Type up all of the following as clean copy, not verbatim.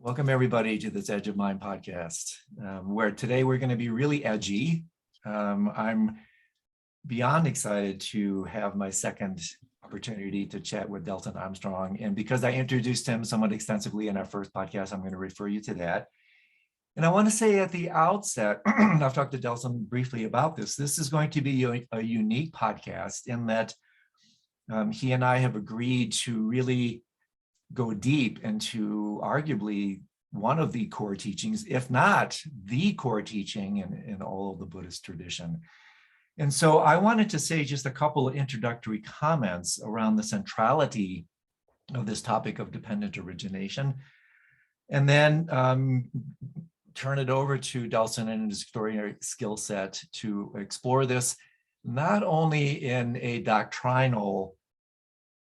Welcome everybody to this Edge of Mind podcast, where today we're going to be really edgy. I'm beyond excited to have my second opportunity to chat with Delson Armstrong. And because I introduced him somewhat extensively in our first podcast, I'm going to refer you to that. And I want to say at the outset, I've talked to Delson briefly about this. This is going to be a unique podcast in that he and I have agreed to really go deep into arguably one of the core teachings, if not the core teaching in all of the Buddhist tradition. And so I wanted to say just a couple of introductory comments around the centrality of this topic of dependent origination, and then turn it over to Delson and his extraordinary skill set to explore this, not only in a doctrinal,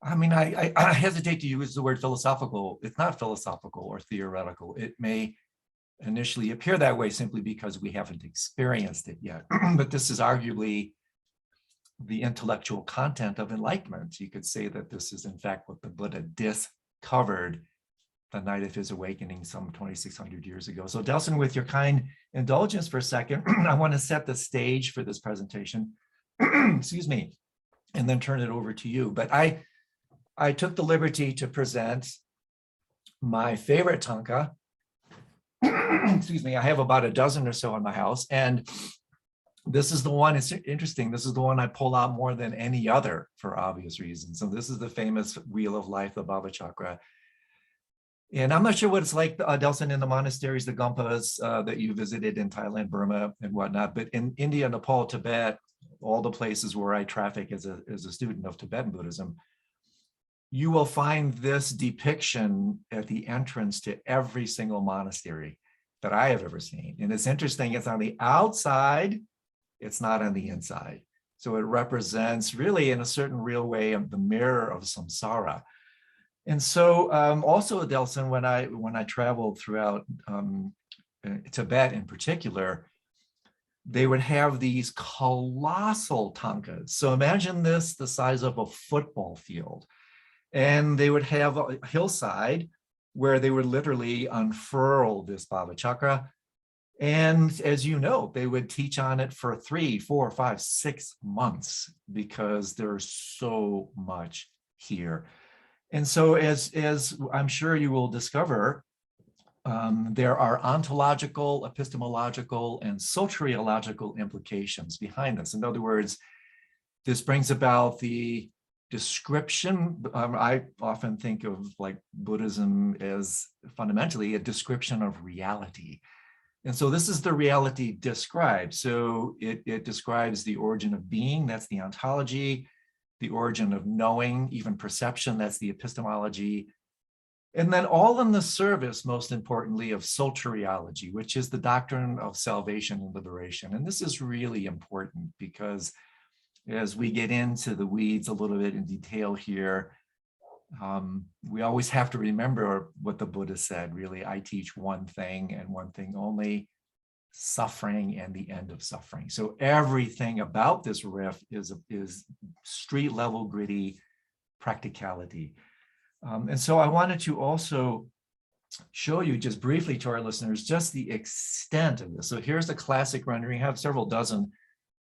I hesitate to use the word philosophical. It's not philosophical or theoretical. It may initially appear that way simply because we haven't experienced it yet. But this is arguably the intellectual content of enlightenment. You could say that this is in fact what the Buddha discovered the night of his awakening some 2,600 years ago. So Delson, with your kind indulgence for a second, I want to set the stage for this presentation, excuse me, and then turn it over to you. But I took the liberty to present my favorite tanka. Excuse me, I have about a dozen or so in my house. And this is the one, it's interesting, this is the one I pull out more than any other for obvious reasons. So this is the famous Wheel of Life, the bhava-samskara. And I'm not sure what it's like, Delson, in the monasteries, the gompas that you visited in Thailand, Burma, and whatnot. But in India, Nepal, Tibet, all the places where I traffic as a student of Tibetan Buddhism, you will find this depiction at the entrance to every single monastery that I have ever seen. And it's interesting, it's on the outside, it's not on the inside. So it represents really in a certain real way the mirror of samsara. And so also, Delson, when I traveled throughout Tibet in particular, they would have these colossal tankas. So imagine this, the size of a football field. And they would have a hillside where they would literally unfurl this bhava chakra. And as you know, they would teach on it for 3, 4, 5, 6 months because there's so much here. And so as I'm sure you will discover, there are ontological, epistemological, and soteriological implications behind this. In other words, this brings about the description. I often think of like Buddhism as fundamentally a description of reality. And so this is the reality described. So it describes the origin of being, that's the ontology, the origin of knowing, even perception, that's the epistemology. And then all in the service, most importantly, of soteriology, which is the doctrine of salvation and liberation. And this is really important because as we get into the weeds a little bit in detail here, we always have to remember what the Buddha said, really. I teach one thing and one thing only, suffering and the end of suffering. So everything about this riff is street level, gritty practicality. And so I wanted to also show you just briefly to our listeners just the extent of this. So here's the classic rendering. I have several dozen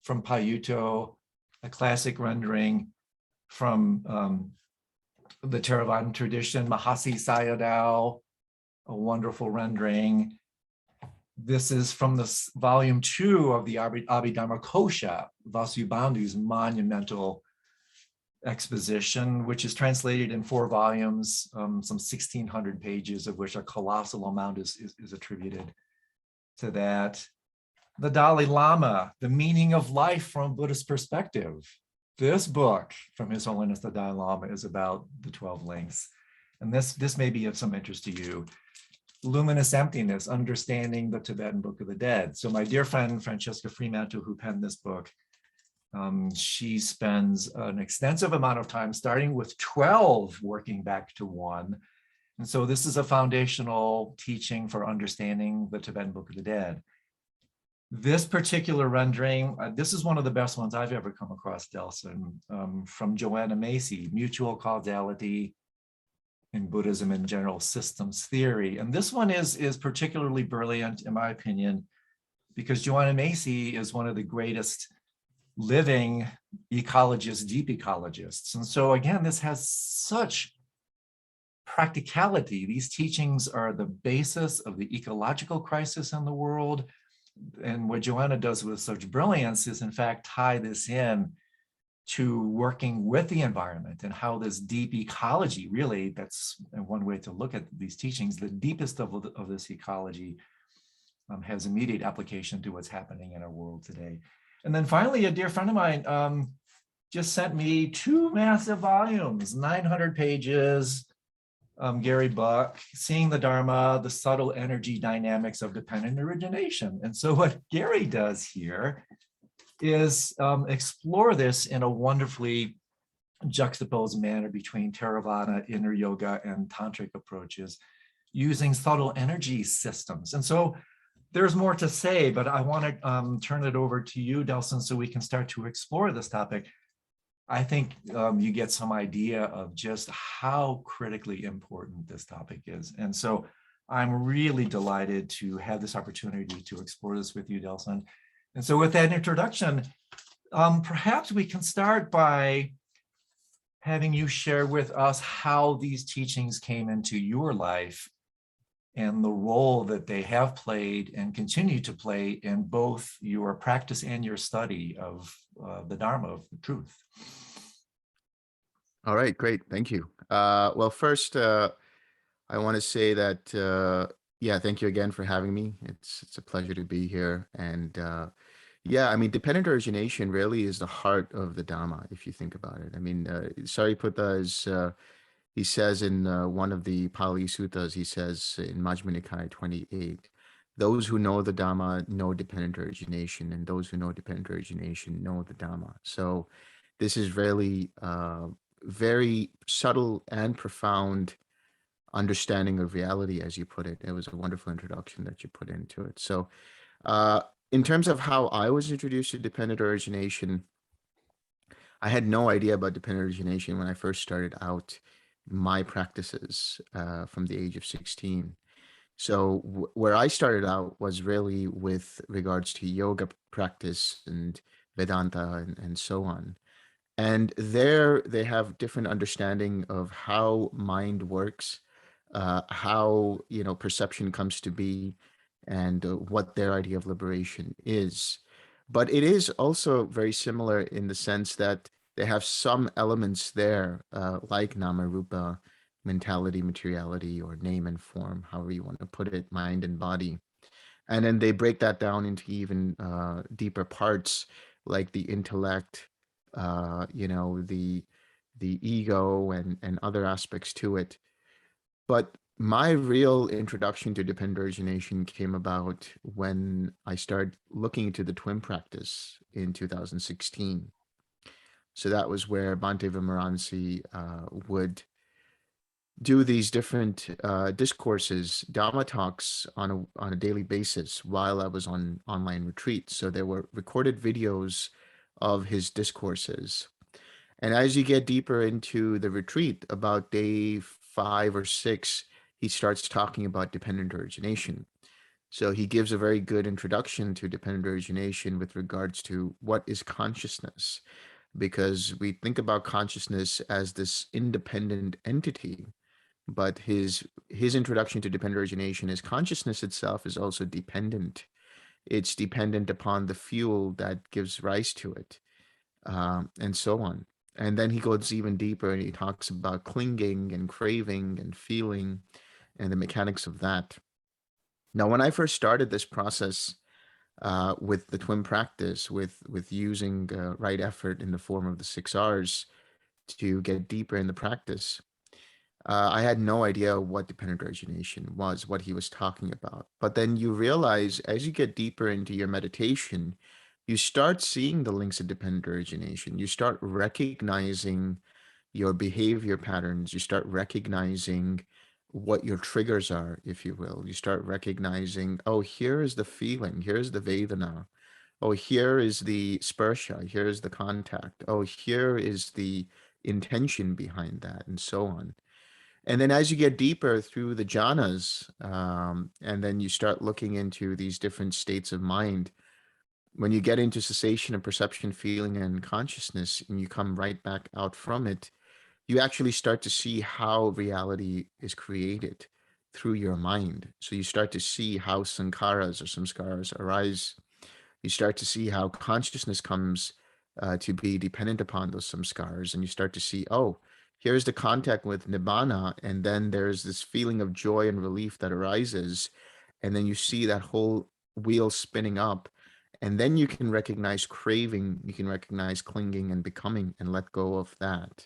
from Paiuto, a classic rendering from the Theravada tradition, Mahasi Sayadaw, a wonderful rendering. This is from the volume 2 of the Abhidharma Kosha, Vasubandhu's monumental exposition, which is translated in 4 volumes, some 1,600 pages, of which a colossal amount is attributed to that. The Dalai Lama, The Meaning of Life from Buddhist Perspective. This book from His Holiness the Dalai Lama is about the 12 links. And this may be of some interest to you. Luminous Emptiness, Understanding the Tibetan Book of the Dead. So my dear friend, Francesca Fremantle, who penned this book, she spends an extensive amount of time starting with 12, working back to 1. And so this is a foundational teaching for understanding the Tibetan Book of the Dead. This particular rendering, this is one of the best ones I've ever come across, Delson, from Joanna Macy, Mutual Causality in Buddhism and general systems theory. And this one is particularly brilliant, in my opinion, because Joanna Macy is one of the greatest living ecologists, deep ecologists. And so again, this has such practicality. These teachings are the basis of the ecological crisis in the world. And what Joanna does with such brilliance is in fact tie this in to working with the environment and how this deep ecology, really, that's one way to look at these teachings, the deepest of this ecology has immediate application to what's happening in our world today. And then finally, a dear friend of mine just sent me 2 massive volumes, 900 pages, Gary Buck, Seeing the Dharma, the Subtle Energy Dynamics of Dependent Origination. And so what Gary does here is explore this in a wonderfully juxtaposed manner between Theravada, inner yoga, and tantric approaches using subtle energy systems. And so there's more to say, but I want to turn it over to you, Delson, so we can start to explore this topic. I think you get some idea of just how critically important this topic is. And so I'm really delighted to have this opportunity to explore this with you, Delson. And so with that introduction, perhaps we can start by having you share with us how these teachings came into your life and the role that they have played and continue to play in both your practice and your study of the Dharma, of the truth. All right, great. Thank you. Well, first, I want to say that, yeah, thank you again for having me. It's a pleasure to be here. And yeah, I mean, dependent origination really is the heart of the Dhamma, if you think about it. I mean, Sariputta is, he says in one of the Pali Suttas, he says in Majjhima Nikaya 28, those who know the Dhamma know dependent origination, and those who know dependent origination know the Dhamma. So this is really very subtle and profound understanding of reality, as you put it. It was a wonderful introduction that you put into it. So in terms of how I was introduced to dependent origination, I had no idea about dependent origination when I first started out my practices from the age of 16. So where I started out was really with regards to yoga practice and Vedanta and so on. And there they have different understanding of how mind works, how, you know, perception comes to be, and what their idea of liberation is. But it is also very similar in the sense that they have some elements there, like nama rupa, mentality, materiality, or name and form, however you want to put it, mind and body. And then they break that down into even deeper parts, like the intellect, you know, the ego and other aspects to it. But my real introduction to dependent origination came about when I started looking into the twin practice in 2016. So that was where Bhante Vimoransi would do these different discourses, Dhamma talks on a daily basis while I was on online retreat. So there were recorded videos of his discourses. And as you get deeper into the retreat, about day 5 or 6, he starts talking about dependent origination. So he gives a very good introduction to dependent origination with regards to what is consciousness, because we think about consciousness as this independent entity. But his introduction to dependent origination is consciousness itself is also dependent. It's dependent upon the fuel that gives rise to it, and so on. And then he goes even deeper and he talks about clinging and craving and feeling and the mechanics of that. Now, when I first started this process with the twin practice, with using right effort in the form of the 6 R's to get deeper in the practice, I had no idea what dependent origination was, what he was talking about. But then you realize as you get deeper into your meditation, you start seeing the links of dependent origination. You start recognizing your behavior patterns. You start recognizing what your triggers are, if you will. You start recognizing, oh, here is the feeling. Here's the Vedana. Oh, here is the sparsha. Here is the contact. Oh, here is the intention behind that, and so on. And then as you get deeper through the jhanas, and then you start looking into these different states of mind, when you get into cessation and perception, feeling, and consciousness, and you come right back out from it, you actually start to see how reality is created through your mind. So you start to see how sankharas or samskaras arise. You start to see how consciousness comes to be dependent upon those samskaras, and you start to see, oh, here's the contact with nibbana, and then there's this feeling of joy and relief that arises, and then you see that whole wheel spinning up, and then you can recognize craving, you can recognize clinging and becoming, and let go of that.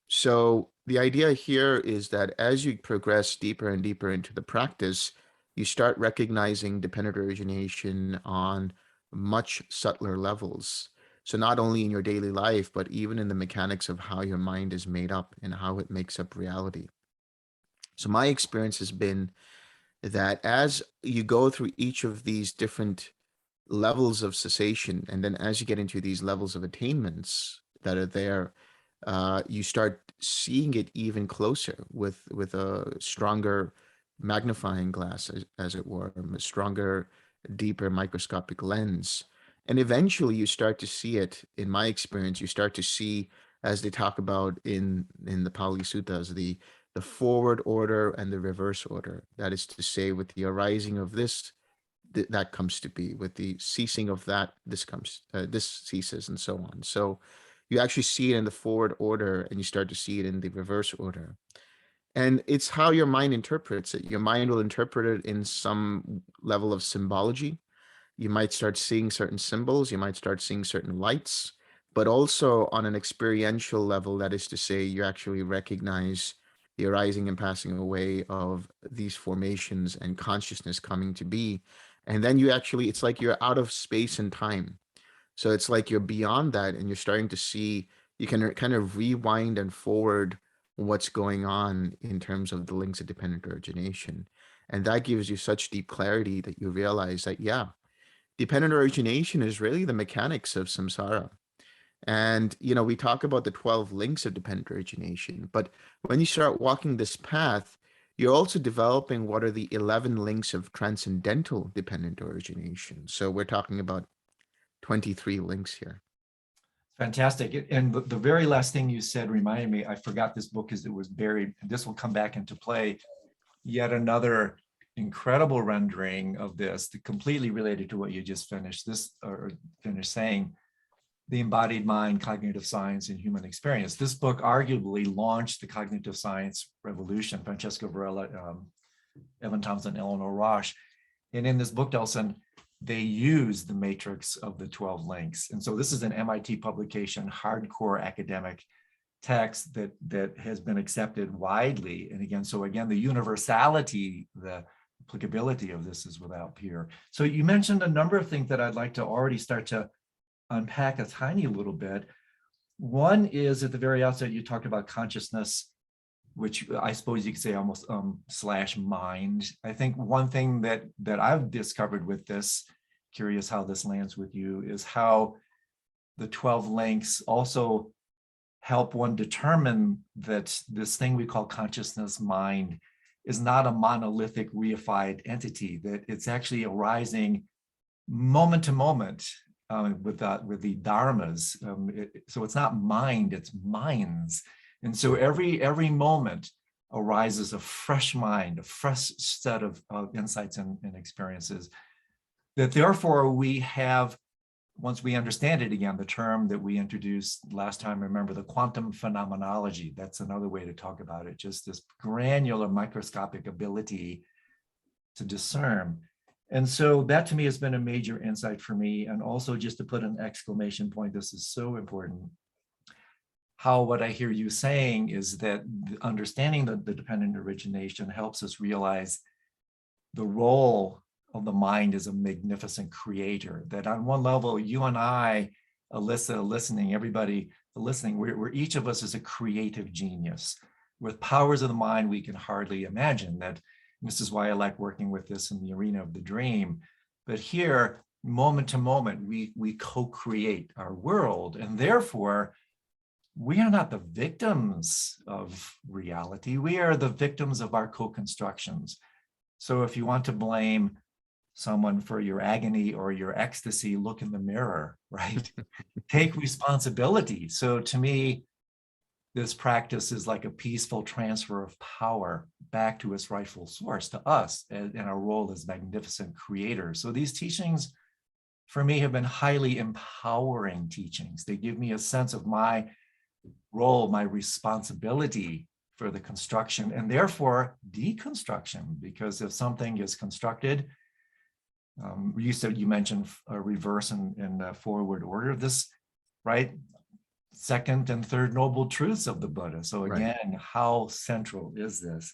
So the idea here is that as you progress deeper and deeper into the practice, you start recognizing dependent origination on much subtler levels. So not only in your daily life, but even in the mechanics of how your mind is made up and how it makes up reality. So my experience has been that as you go through each of these different levels of cessation, and then as you get into these levels of attainments that are there, you start seeing it even closer with a stronger magnifying glass, as it were, a stronger, deeper microscopic lens. And eventually you start to see it, in my experience, you start to see, as they talk about in the Pali Suttas, the forward order and the reverse order. That is to say, with the arising of this, that comes to be. With the ceasing of that, this comes, this ceases, and so on. So you actually see it in the forward order, and you start to see it in the reverse order. And it's how your mind interprets it. Your mind will interpret it in some level of symbology. You might start seeing certain symbols, you might start seeing certain lights, but also on an experiential level, that is to say, you actually recognize the arising and passing away of these formations and consciousness coming to be. And then you actually, it's like you're out of space and time. So it's like you're beyond that, and you're starting to see, you can kind of rewind and forward what's going on in terms of the links of dependent origination. And that gives you such deep clarity that you realize that, yeah, dependent origination is really the mechanics of samsara. And, we talk about the 12 links of dependent origination, but when you start walking this path, you're also developing what are the 11 links of transcendental dependent origination. So we're talking about 23 links here. Fantastic. And the very last thing you said reminded me, I forgot this book because it was buried. This will come back into play. Yet another incredible rendering of this, completely related to what you just finished saying, The Embodied Mind, Cognitive Science and Human Experience. This book arguably launched the cognitive science revolution. Francesco Varela, Evan Thompson, Eleanor Roche. And in this book, Delson, they use the matrix of the 12 links. And so this is an MIT publication, hardcore academic text that has been accepted widely. And again, the universality, the applicability of this is without peer. So you mentioned a number of things that I'd like to already start to unpack a tiny little bit. One is at the very outset, you talked about consciousness, which I suppose you could say almost slash mind. I think one thing that I've discovered with this, curious how this lands with you, is how the 12 links also help one determine that this thing we call consciousness, mind, is not a monolithic reified entity, that it's actually arising moment to moment with the dharmas. So it's not mind, it's minds. And so every moment arises a fresh mind, a fresh set of insights and experiences that therefore we have, once we understand it again, the term that we introduced last time, remember, the quantum phenomenology. That's another way to talk about it, just this granular microscopic ability to discern. And so that to me has been a major insight for me. And also just to put an exclamation point, this is so important. How what I hear you saying is that understanding the dependent origination helps us realize the role of the mind as a magnificent creator. That on one level, you and I, Alyssa, listening, everybody listening, we're each of us is a creative genius with powers of the mind we can hardly imagine. That this is why I like working with this in the arena of the dream. But here, moment to moment, we co-create our world, and therefore we are not the victims of reality. We are the victims of our co-constructions. So if you want to blame someone for your agony or your ecstasy, look in the mirror, right? Take responsibility. So to me, this practice is like a peaceful transfer of power back to its rightful source, to us, and our role as magnificent creators. So these teachings, for me, have been highly empowering teachings. They give me a sense of my role, my responsibility for the construction, and therefore deconstruction, because if something is constructed, you mentioned reverse and forward order of this, right? Second and third noble truths of the Buddha. So again, right. How central is this?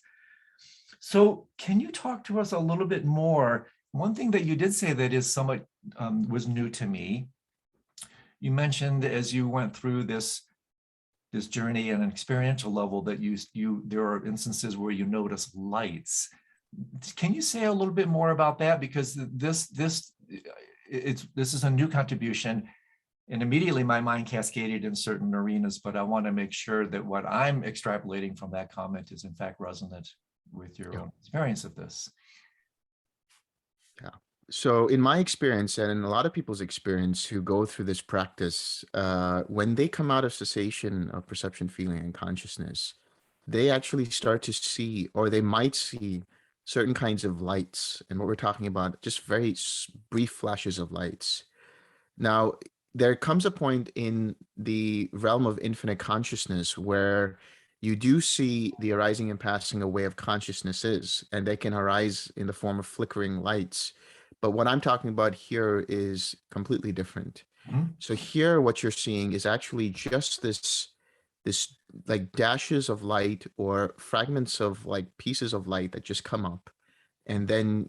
So can you talk to us a little bit more? One thing that you did say that is somewhat was new to me. You mentioned as you went through this journey at an experiential level that there are instances where you notice lights. Can you say a little bit more about that? Because this is a new contribution, and immediately my mind cascaded in certain arenas, but I want to make sure that what I'm extrapolating from that comment is in fact resonant with your own experience of this. Yeah. So in my experience, and in a lot of people's experience who go through this practice, when they come out of cessation of perception, feeling, and consciousness, they actually start to see, or they might see, certain kinds of lights. And what we're talking about, just very brief flashes of lights. Now, there comes a point in the realm of infinite consciousness where you do see the arising and passing away of consciousnesses, and they can arise in the form of flickering lights. But what I'm talking about here is completely different. Mm-hmm. So here, what you're seeing is actually just this like dashes of light or fragments of like pieces of light that just come up. And then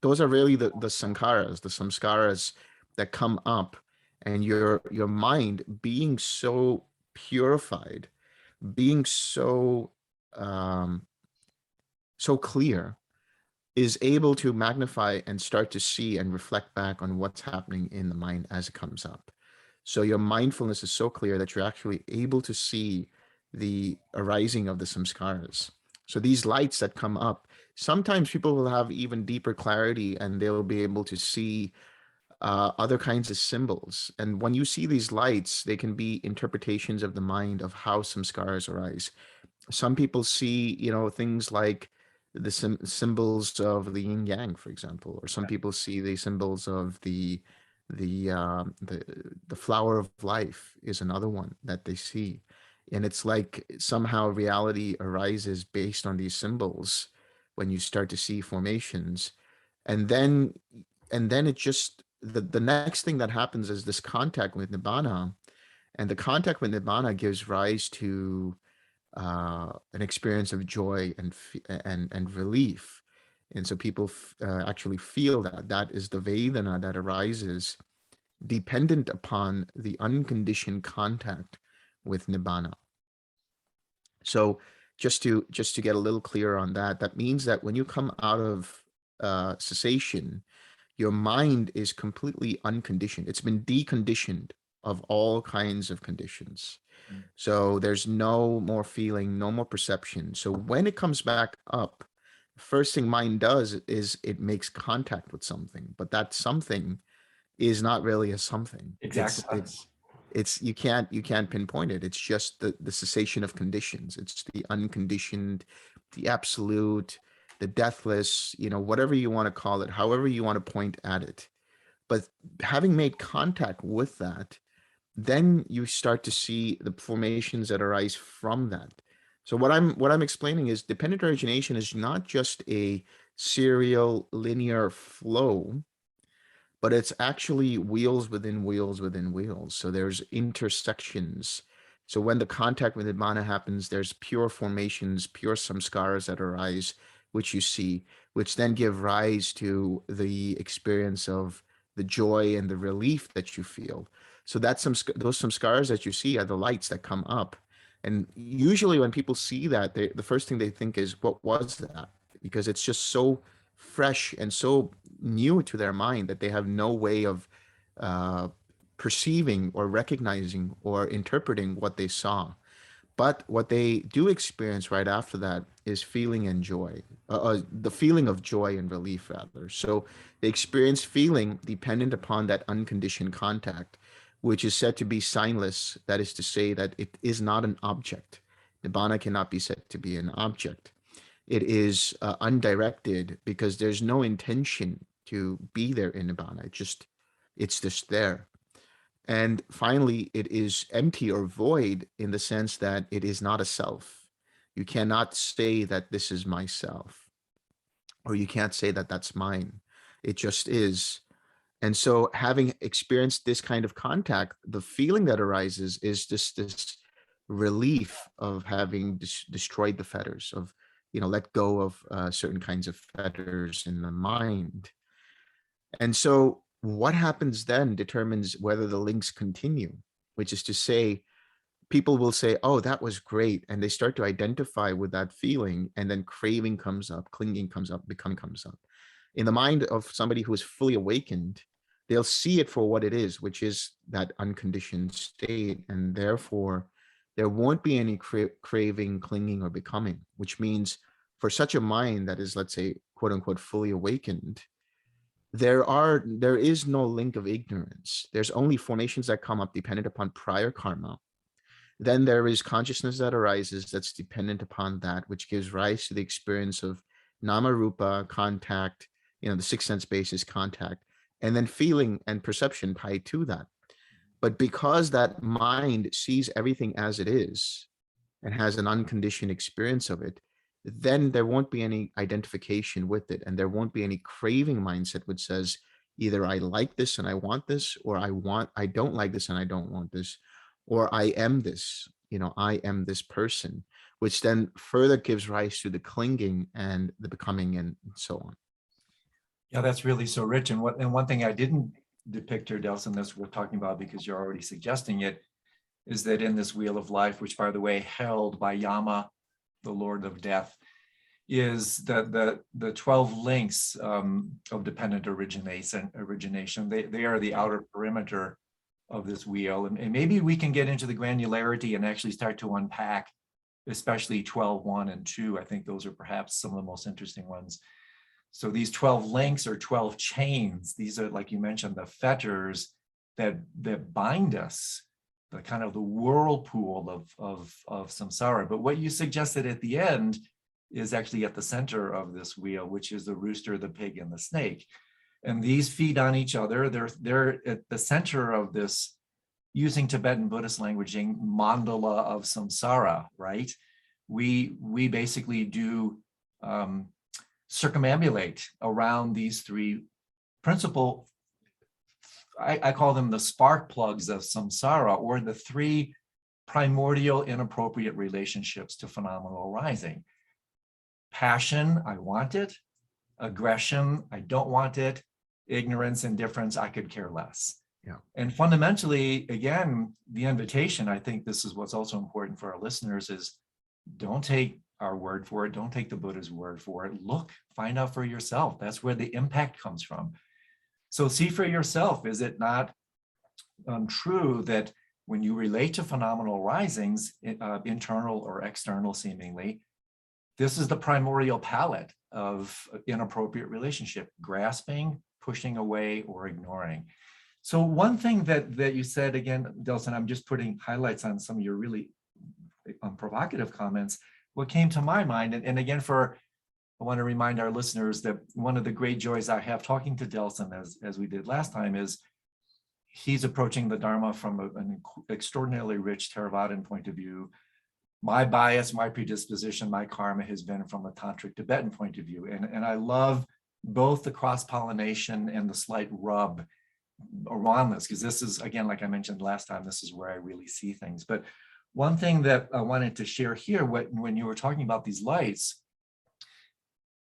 those are really the samskaras that come up, and your mind being so purified, being so so clear, is able to magnify and start to see and reflect back on what's happening in the mind as it comes up. So your mindfulness is so clear that you're actually able to see the arising of the samskaras. So these lights that come up, sometimes people will have even deeper clarity and they'll be able to see other kinds of symbols. And when you see these lights, they can be interpretations of the mind of how samskaras arise. Some people see, things like the symbols of the yin yang, for example, or some people see the symbols of the flower of life is another one that they see. And it's like somehow reality arises based on these symbols when you start to see formations. And then it just, the next thing that happens is this contact with nibbana, and the contact with nibbana gives rise to an experience of joy and relief. And so people actually feel that is the Vedana that arises dependent upon the unconditioned contact with nibbana. So just to get a little clearer on that, that means that when you come out of cessation, your mind is completely unconditioned. It's been deconditioned of all kinds of conditions. So there's no more feeling, no more perception. So when it comes back up, the first thing mind does is it makes contact with something, but that something is not really a something. Exactly. It's you can't pinpoint it. It's just the cessation of conditions. It's the unconditioned, the absolute, the deathless, whatever you want to call it, however you want to point at it. But having made contact with that, then you start to see the formations that arise from that. So what I'm explaining is dependent origination is not just a serial linear flow, but it's actually wheels within wheels within wheels. So there's intersections. So when the contact with nibbana happens, there's pure formations, pure samskaras that arise, which you see, which then give rise to the experience of the joy and the relief that you feel. So that's those samskaras that you see are the lights that come up. And usually when people see that, the first thing they think is, what was that? Because it's just so fresh and so new to their mind that they have no way of perceiving or recognizing or interpreting what they saw. But what they do experience right after that is feeling and joy, the feeling of joy and relief, rather. So they experience feeling dependent upon that unconditioned contact, which is said to be signless. That is to say, that it is not an object. Nibbana cannot be said to be an object. It is undirected because there's no intention to be there in Nibbana. It's just there. And finally, it is empty or void in the sense that it is not a self. You cannot say that this is myself, or you can't say that that's mine. It just is. And so, having experienced this kind of contact, the feeling that arises is just this relief of having destroyed the fetters, of, let go of certain kinds of fetters in the mind. And so what happens then determines whether the links continue, which is to say, people will say, oh, that was great. And they start to identify with that feeling. And then craving comes up, clinging comes up, becoming comes up. In the mind of somebody who is fully awakened, they'll see it for what it is, which is that unconditioned state. And therefore, there won't be any craving, clinging, or becoming, which means for such a mind that is, let's say, quote unquote, fully awakened, there is no link of ignorance. There's only formations that come up dependent upon prior karma. Then there is consciousness that arises that's dependent upon that, which gives rise to the experience of nama rupa, contact, the sixth sense basis contact, and then feeling and perception tied to that. But because that mind sees everything as it is and has an unconditioned experience of it, then there won't be any identification with it. And there won't be any craving mindset which says either I like this and I want this, or I don't like this and I don't want this, or I am this, I am this person, which then further gives rise to the clinging and the becoming and so on. Yeah, that's really so rich. And one thing I didn't depict here, Delson, that's worth talking about because you're already suggesting it, is that in this wheel of life, which by the way, held by Yama, the Lord of Death, is the 12 links of dependent origination. They are the outer perimeter of this wheel. And maybe we can get into the granularity and actually start to unpack, especially 12.1 and 2. I think those are perhaps some of the most interesting ones. So these 12 links or 12 chains, these are, like you mentioned, the fetters that bind us, the kind of the whirlpool of samsara. But what you suggested at the end is actually at the center of this wheel, which is the rooster, the pig, and the snake. And these feed on each other. They're at the center of this, using Tibetan Buddhist languaging, mandala of samsara, right? We basically do circumambulate around these three principal, I call them the spark plugs of samsara, or the three primordial inappropriate relationships to phenomenal arising. Passion, I want it. Aggression, I don't want it. Ignorance, indifference, I could care less. Yeah. And fundamentally, again, the invitation, I think this is what's also important for our listeners, is don't take our word for it. Don't take the Buddha's word for it. Look, find out for yourself. That's where the impact comes from. So see for yourself, is it not true that when you relate to phenomenal risings, internal or external seemingly, this is the primordial palette of inappropriate relationship: grasping, pushing away, or ignoring. So one thing that you said, again, Delson, I'm just putting highlights on some of your really provocative comments. What came to my mind, and again, I want to remind our listeners that one of the great joys I have talking to Delson, as we did last time, is he's approaching the Dharma from an extraordinarily rich Theravada point of view. My bias, my predisposition, my karma has been from a tantric Tibetan point of view. And I love both the cross-pollination and the slight rub around this, because this is, again, like I mentioned last time, this is where I really see things. But one thing that I wanted to share here, when you were talking about these lights,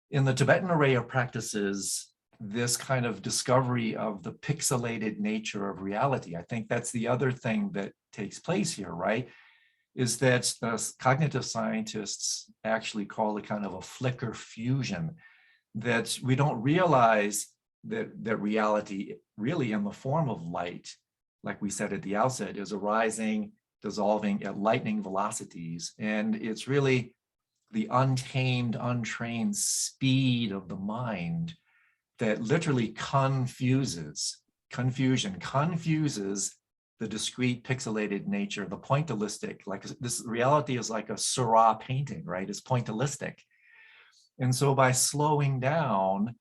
in the Tibetan array of practices, this kind of discovery of the pixelated nature of reality, I think that's the other thing that takes place here, right? Is that cognitive scientists actually call it kind of a flicker fusion, that we don't realize that reality really in the form of light like we said at the outset, is arising, dissolving at lightning velocities. And it's really the untamed, untrained speed of the mind that literally confuses the discrete pixelated nature, the pointillistic. Like this reality is like a Seurat painting, right? It's pointillistic. And so by slowing down,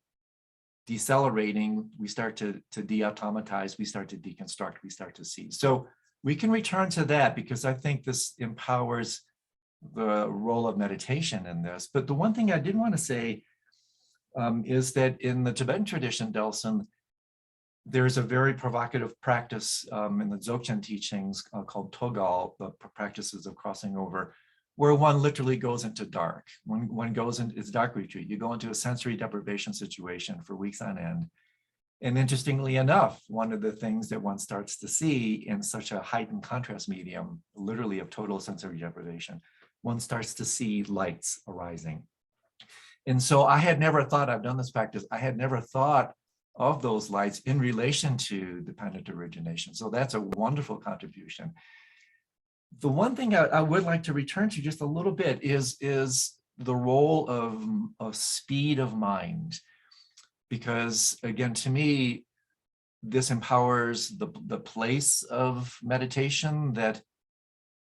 decelerating, we start to de-automatize, we start to deconstruct, we start to see. So we can return to that because I think this empowers the role of meditation in this. But the one thing I did want to say is that in the Tibetan tradition, Delson, there's a very provocative practice in the Dzogchen teachings called Togal, the practices of crossing over, where one literally goes into dark. One goes into, it's dark retreat. You go into a sensory deprivation situation for weeks on end. And interestingly enough, one of the things that one starts to see in such a heightened contrast medium, literally of total sensory deprivation, one starts to see lights arising. And so I had never thought, I've done this practice, I had never thought of those lights in relation to dependent origination. So that's a wonderful contribution. The one thing I would like to return to just a little bit is the role of speed of mind. Because again, to me, this empowers the place of meditation, that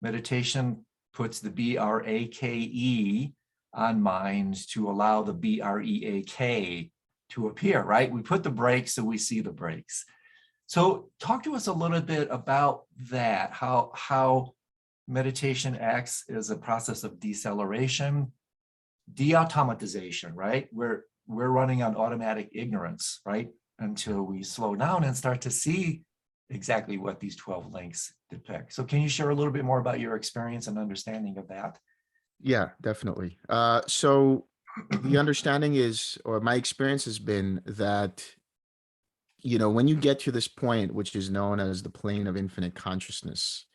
meditation puts the B-R-A-K-E on mind to allow the B-R-E-A-K to appear, right? We put the brakes so we see the brakes. So talk to us a little bit about that, how meditation acts as a process of deceleration, de-automatization, right? We're running on automatic ignorance, right? Until we slow down and start to see exactly what these 12 links depict. So can you share a little bit more about your experience and understanding of that? Yeah, definitely. So the understanding is, or my experience has been that, when you get to this point, which is known as the plane of infinite consciousness,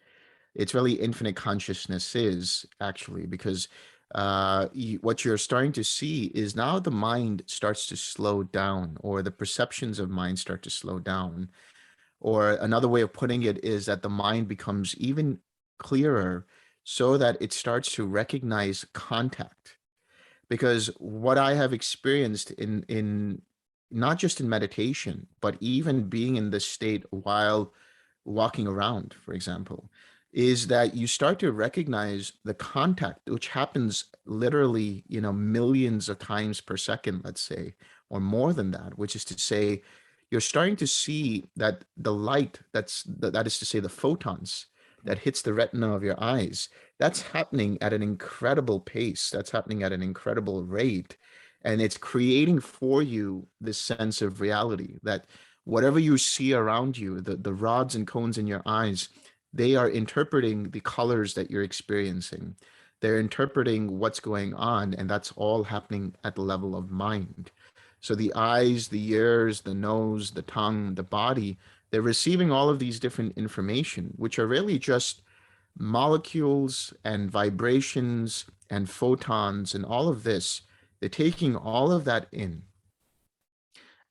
it's really infinite consciousness is actually, because what you're starting to see is now the mind starts to slow down, or the perceptions of mind start to slow down. Or another way of putting it is that the mind becomes even clearer so that it starts to recognize contact. Because what I have experienced in not just in meditation, but even being in this state while walking around, for example, is that you start to recognize the contact, which happens literally, millions of times per second, let's say, or more than that, which is to say, you're starting to see that the light, that is to say, the photons that hits the retina of your eyes, that's happening at an incredible pace. That's happening at an incredible rate. And it's creating for you this sense of reality that whatever you see around you, the rods and cones in your eyes, they are interpreting the colors that you're experiencing. They're interpreting what's going on, and that's all happening at the level of mind. So the eyes, the ears, the nose, the tongue, the body, they're receiving all of these different information, which are really just molecules and vibrations and photons and all of this. They're taking all of that in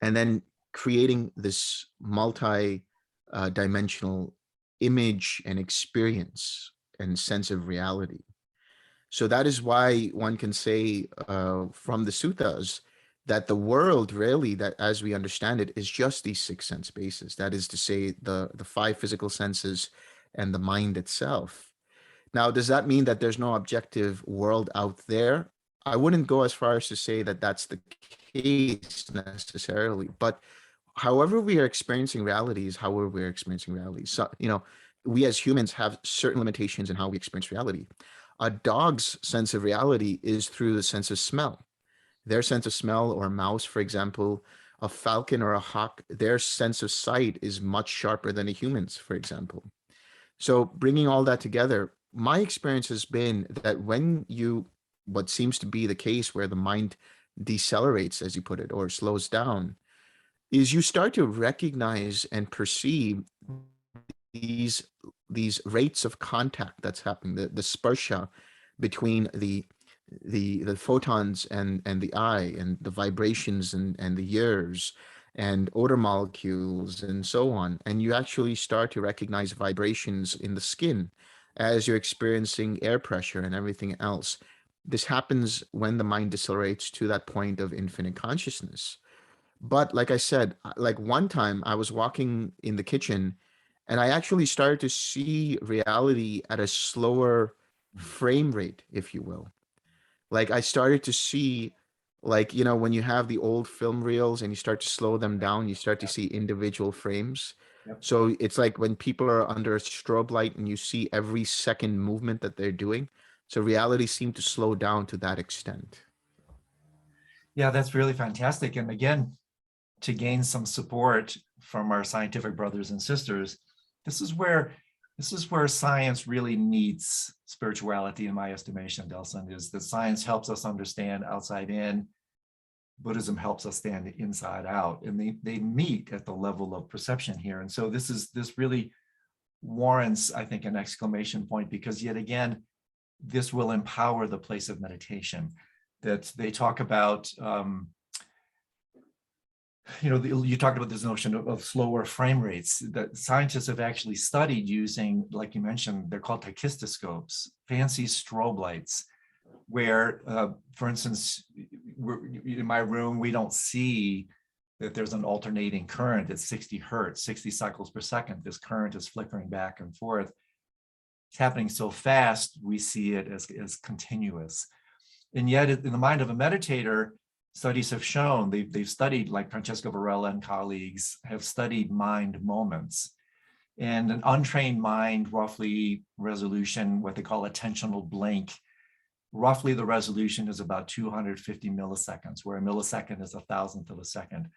and then creating this multi-dimensional image and experience and sense of reality. So that is why one can say from the suttas that the world really, that as we understand it, is just these six sense bases. That is to say, the five physical senses and the mind itself. Now, does that mean that there's no objective world out there? I wouldn't go as far as to say that that's the case necessarily, but however we are experiencing reality is however we're experiencing reality. So, we as humans have certain limitations in how we experience reality. A dog's sense of reality is through the sense of smell. Their sense of smell, or a mouse, for example, a falcon or a hawk, their sense of sight is much sharper than a human's, for example. So bringing all that together, my experience has been that when what seems to be the case where the mind decelerates, as you put it, or slows down, is you start to recognize and perceive these rates of contact that's happening, the sparsha between the photons and the eye, and the vibrations and the ears and odor molecules and so on. And you actually start to recognize vibrations in the skin as you're experiencing air pressure and everything else. This happens when the mind decelerates to that point of infinite consciousness. But like I said, like one time I was walking in the kitchen and I actually started to see reality at a slower frame rate, if you will. Like I started to see, like, when you have the old film reels and you start to slow them down, you start to Yep. see individual frames. Yep. So it's like when people are under a strobe light and you see every second movement that they're doing. So reality seemed to slow down to that extent. Yeah, that's really fantastic. And again, to gain some support from our scientific brothers and sisters, this is where science really meets spirituality, in my estimation, Delson, is that science helps us understand outside in, Buddhism helps us stand inside out, and they meet at the level of perception here. And so this really warrants, I think, an exclamation point, because yet again, this will empower the place of meditation that they talk about. You talked about this notion of slower frame rates that scientists have actually studied using, like you mentioned, they're called tachistoscopes, fancy strobe lights, where, for instance, in my room, we don't see that there's an alternating current at 60 hertz, 60 cycles per second. This current is flickering back and forth. It's happening so fast, we see it as continuous. And yet, in the mind of a meditator, studies have shown, they've studied, like Francesco Varela and colleagues have studied mind moments. And an untrained mind, roughly resolution, what they call attentional blink, roughly the resolution is about 250 milliseconds, where a millisecond is 1,000th of a second.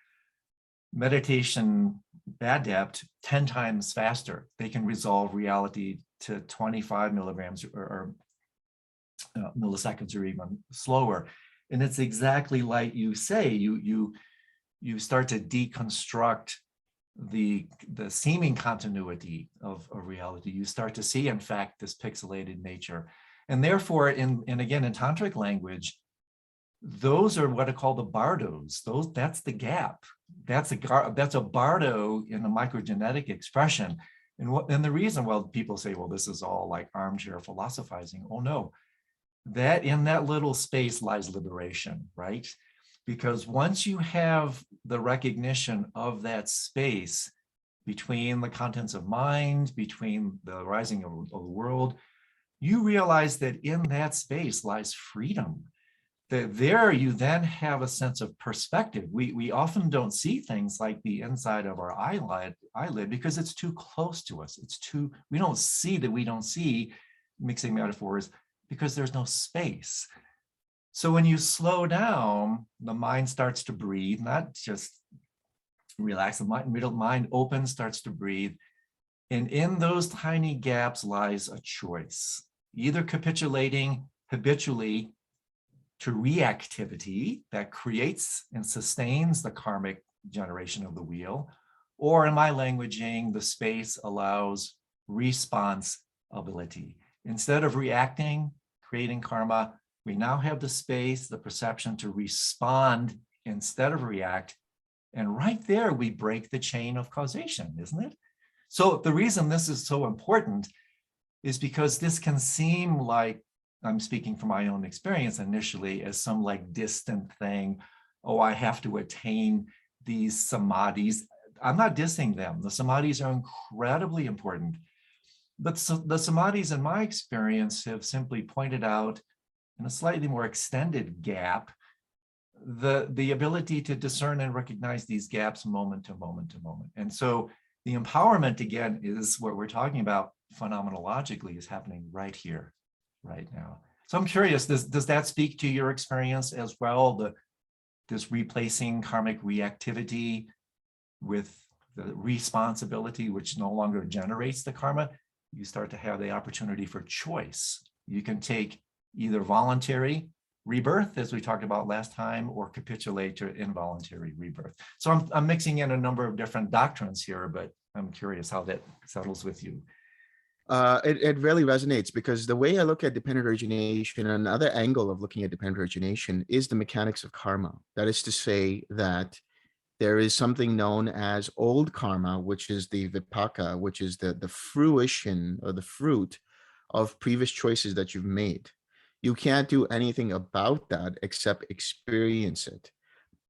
Meditation adept, 10 times faster. They can resolve reality to 25 milligrams or milliseconds or even slower. And it's exactly like you say, you start to deconstruct the seeming continuity of reality. You start to see, in fact, this pixelated nature. And therefore, and again, in tantric language, those are what are called the bardos. That's the gap. That's a bardo in a microgenetic expression. And the reason, well, people say, well, this is all like armchair philosophizing. Oh no, that in that little space lies liberation, right? Because once you have the recognition of that space between the contents of mind, between the rising of the world, you realize that in that space lies freedom. That there you then have a sense of perspective. We often don't see things like the inside of our eyelid because it's too close to us. We don't see that we don't see, mixing metaphors, because there's no space. So when you slow down, the mind starts to breathe, not just relax. The mind opens, starts to breathe. And in those tiny gaps lies a choice, either capitulating habitually to reactivity that creates and sustains the karmic generation of the wheel, or in my languaging, the space allows response ability. Instead of reacting, creating karma, we now have the space, the perception to respond instead of react. And right there, we break the chain of causation, isn't it? So the reason this is so important is because this can seem like, I'm speaking from my own experience initially, as some like distant thing. Oh, I have to attain these samadhis. I'm not dissing them. The samadhis are incredibly important. But the samadhis, in my experience, have simply pointed out in a slightly more extended gap, the ability to discern and recognize these gaps moment to moment to moment. And so the empowerment, again, is what we're talking about phenomenologically is happening right here, right now. So I'm curious, does that speak to your experience as well, this replacing karmic reactivity with the responsibility, which no longer generates the karma? You start to have the opportunity for choice. You can take either voluntary rebirth, as we talked about last time, or capitulate to involuntary rebirth. So I'm mixing in a number of different doctrines here, but I'm curious how that settles with you. It really resonates because the way I look at dependent origination, another angle of looking at dependent origination is the mechanics of karma. That is to say that There is something known as old karma, which is the vipaka, which is the fruition or the fruit of previous choices that you've made. You can't do anything about that except experience it.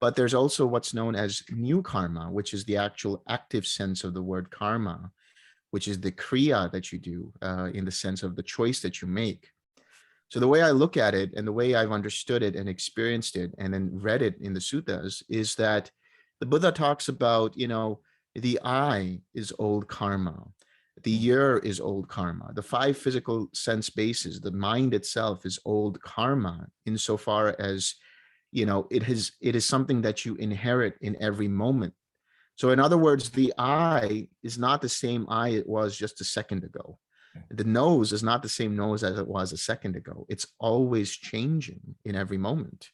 But there's also what's known as new karma, which is the actual active sense of the word karma, which is the kriya that you do in the sense of the choice that you make. So the way I look at it and the way I've understood it and experienced it and then read it in the suttas is that the Buddha talks about, the I is old karma. The ear is old karma. The five physical sense bases, the mind itself is old karma insofar as, it is something that you inherit in every moment. So in other words, the I is not the same I it was just a second ago. The nose is not the same nose as it was a second ago. It's always changing in every moment,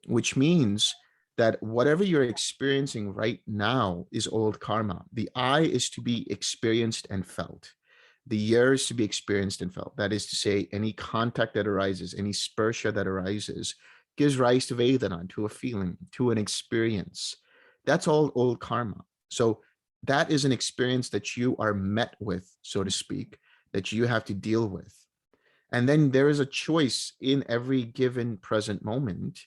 which means that whatever you're experiencing right now is old karma. The I is to be experienced and felt. The ear is to be experienced and felt. That is to say, any contact that arises, any sparsha that arises, gives rise to Vedana, to a feeling, to an experience. That's all old karma. So that is an experience that you are met with, so to speak, that you have to deal with. And then there is a choice in every given present moment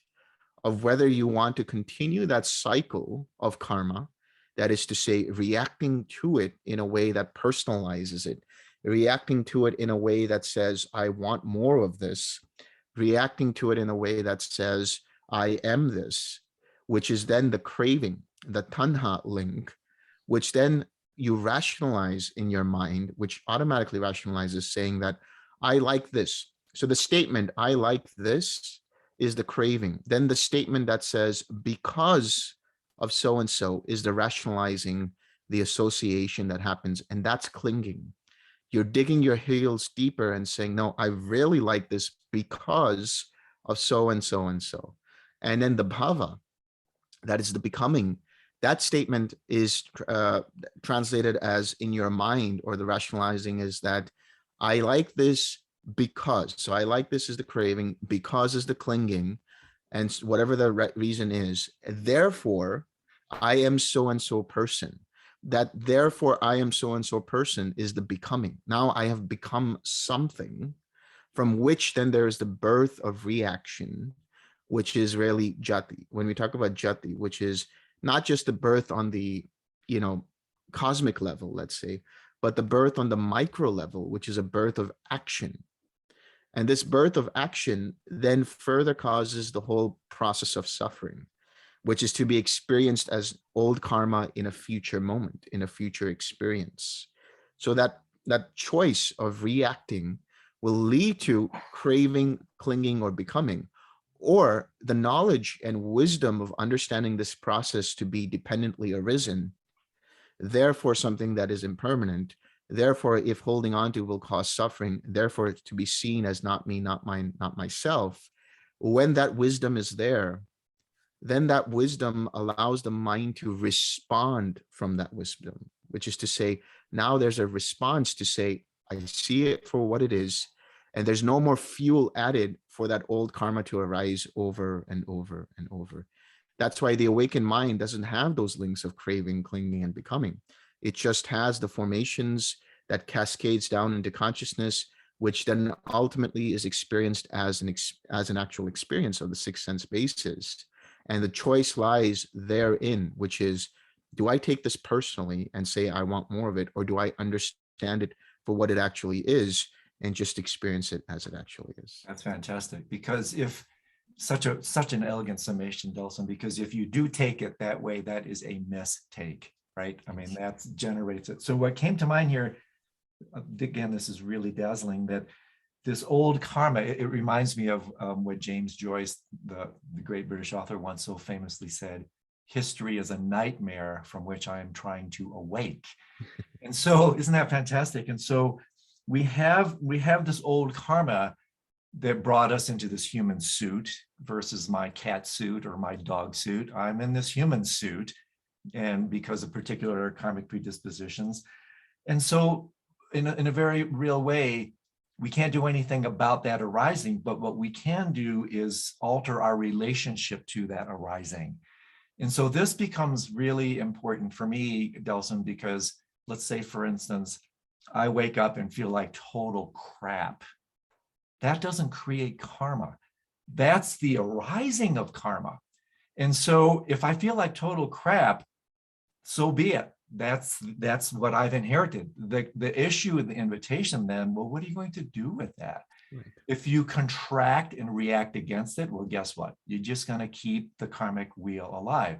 of whether you want to continue that cycle of karma, that is to say, reacting to it in a way that personalizes it, reacting to it in a way that says, I want more of this, reacting to it in a way that says, I am this, which is then the craving, the tanha link, which then you rationalize in your mind, which automatically rationalizes saying that I like this. So the statement, I like this, is the craving. Then the statement that says, because of so-and-so, is the rationalizing, the association that happens, and that's clinging. You're digging your heels deeper and saying, no, I really like this because of so-and-so and so. And then the bhava, that is the becoming, that statement is translated as in your mind, or the rationalizing is that I like this because. So I like this is the craving, because is the clinging, and whatever the reason is. Therefore, I am so-and-so person. That therefore I am so-and-so person is the becoming. Now I have become something from which then there is the birth of reaction, which is really jati. When we talk about jati, which is not just the birth on the, cosmic level, let's say, but the birth on the micro level, which is a birth of action. And this birth of action then further causes the whole process of suffering, which is to be experienced as old karma in a future moment, in a future experience. So that choice of reacting will lead to craving, clinging, or becoming, or the knowledge and wisdom of understanding this process to be dependently arisen, therefore something that is impermanent, therefore if holding on to will cause suffering, therefore to be seen as not me, not mine, not myself. When that wisdom is there, then that wisdom allows the mind to respond from that wisdom, which is to say, now there's a response to say, I see it for what it is, and there's no more fuel added for that old karma to arise over and over and over. That's why the awakened mind doesn't have those links of craving, clinging, and becoming. It just has the formations that cascades down into consciousness, which then ultimately is experienced as an actual experience of the six sense bases. And the choice lies therein, which is, do I take this personally and say I want more of it, or do I understand it for what it actually is and just experience it as it actually is? That's fantastic, because if such an elegant summation, Delson, because if you do take it that way, that is a mistake, right? I mean, that generates it. So what came to mind here, again, this is really dazzling, that this old karma, it reminds me of what James Joyce, the great British author, once so famously said, history is a nightmare from which I am trying to awake. And so, isn't that fantastic? And so we have this old karma that brought us into this human suit versus my cat suit or my dog suit. I'm in this human suit, and because of particular karmic predispositions. And so in a very real way, we can't do anything about that arising, but what we can do is alter our relationship to that arising. And so this becomes really important for me, Delson, because let's say, for instance, I wake up and feel like total crap. That doesn't create karma. That's the arising of karma. And so if I feel like total crap, so be it. That's what I've inherited. The issue with the invitation then, well, what are you going to do with that? Right. If you contract and react against it, well, guess what? You're just going to keep the karmic wheel alive.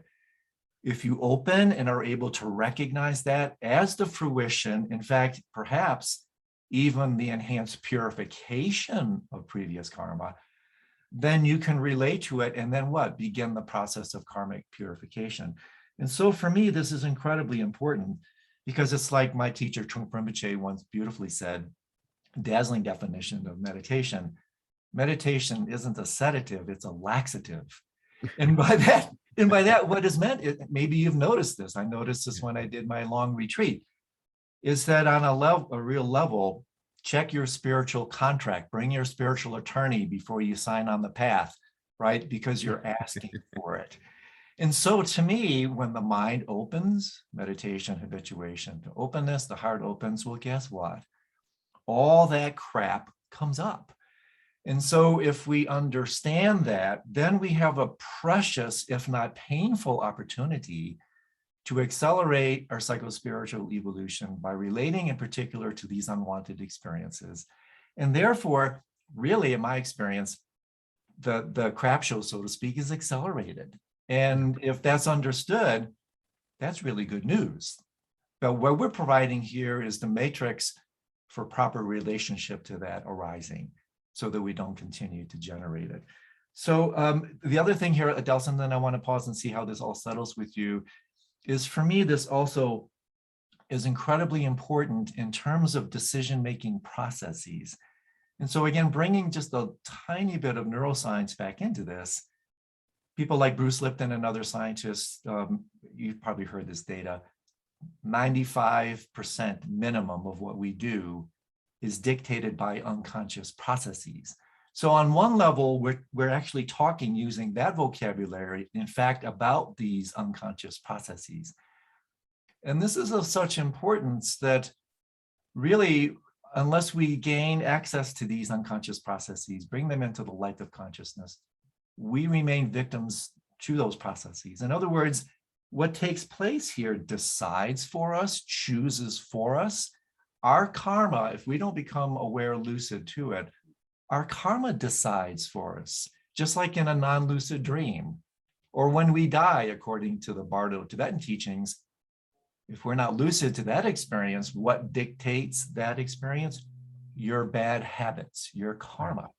If you open and are able to recognize that as the fruition, in fact, perhaps even the enhanced purification of previous karma, then you can relate to it and then what? Begin the process of karmic purification. And so for me, this is incredibly important because it's like my teacher, Trungpa Rinpoche, once beautifully said, dazzling definition of meditation. Meditation isn't a sedative, it's a laxative. And by that, what is meant, maybe you've noticed this, I noticed this when I did my long retreat, is that on a real level, check your spiritual contract, bring your spiritual attorney before you sign on the path, right? Because you're asking for it. And so to me, when the mind opens, meditation, habituation, to openness, the heart opens, well, guess what? All that crap comes up. And so if we understand that, then we have a precious, if not painful, opportunity to accelerate our psychospiritual evolution by relating in particular to these unwanted experiences. And therefore, really, in my experience, the crap show, so to speak, is accelerated. And if that's understood, that's really good news. But what we're providing here is the matrix for proper relationship to that arising so that we don't continue to generate it. So the other thing here, Delson, then I want to pause and see how this all settles with you, is for me, this also is incredibly important in terms of decision-making processes. And so again, bringing just a tiny bit of neuroscience back into this, people like Bruce Lipton and other scientists, you've probably heard this data, 95% minimum of what we do is dictated by unconscious processes. So on one level, we're actually talking using that vocabulary, in fact, about these unconscious processes. And this is of such importance that really, unless we gain access to these unconscious processes, bring them into the light of consciousness, we remain victims to those processes. In other words, what takes place here decides for us, chooses for us. Our karma, if we don't become aware, lucid to it, our karma decides for us, just like in a non-lucid dream. Or when we die, according to the Bardo Tibetan teachings, if we're not lucid to that experience, what dictates that experience? Your bad habits, your karma.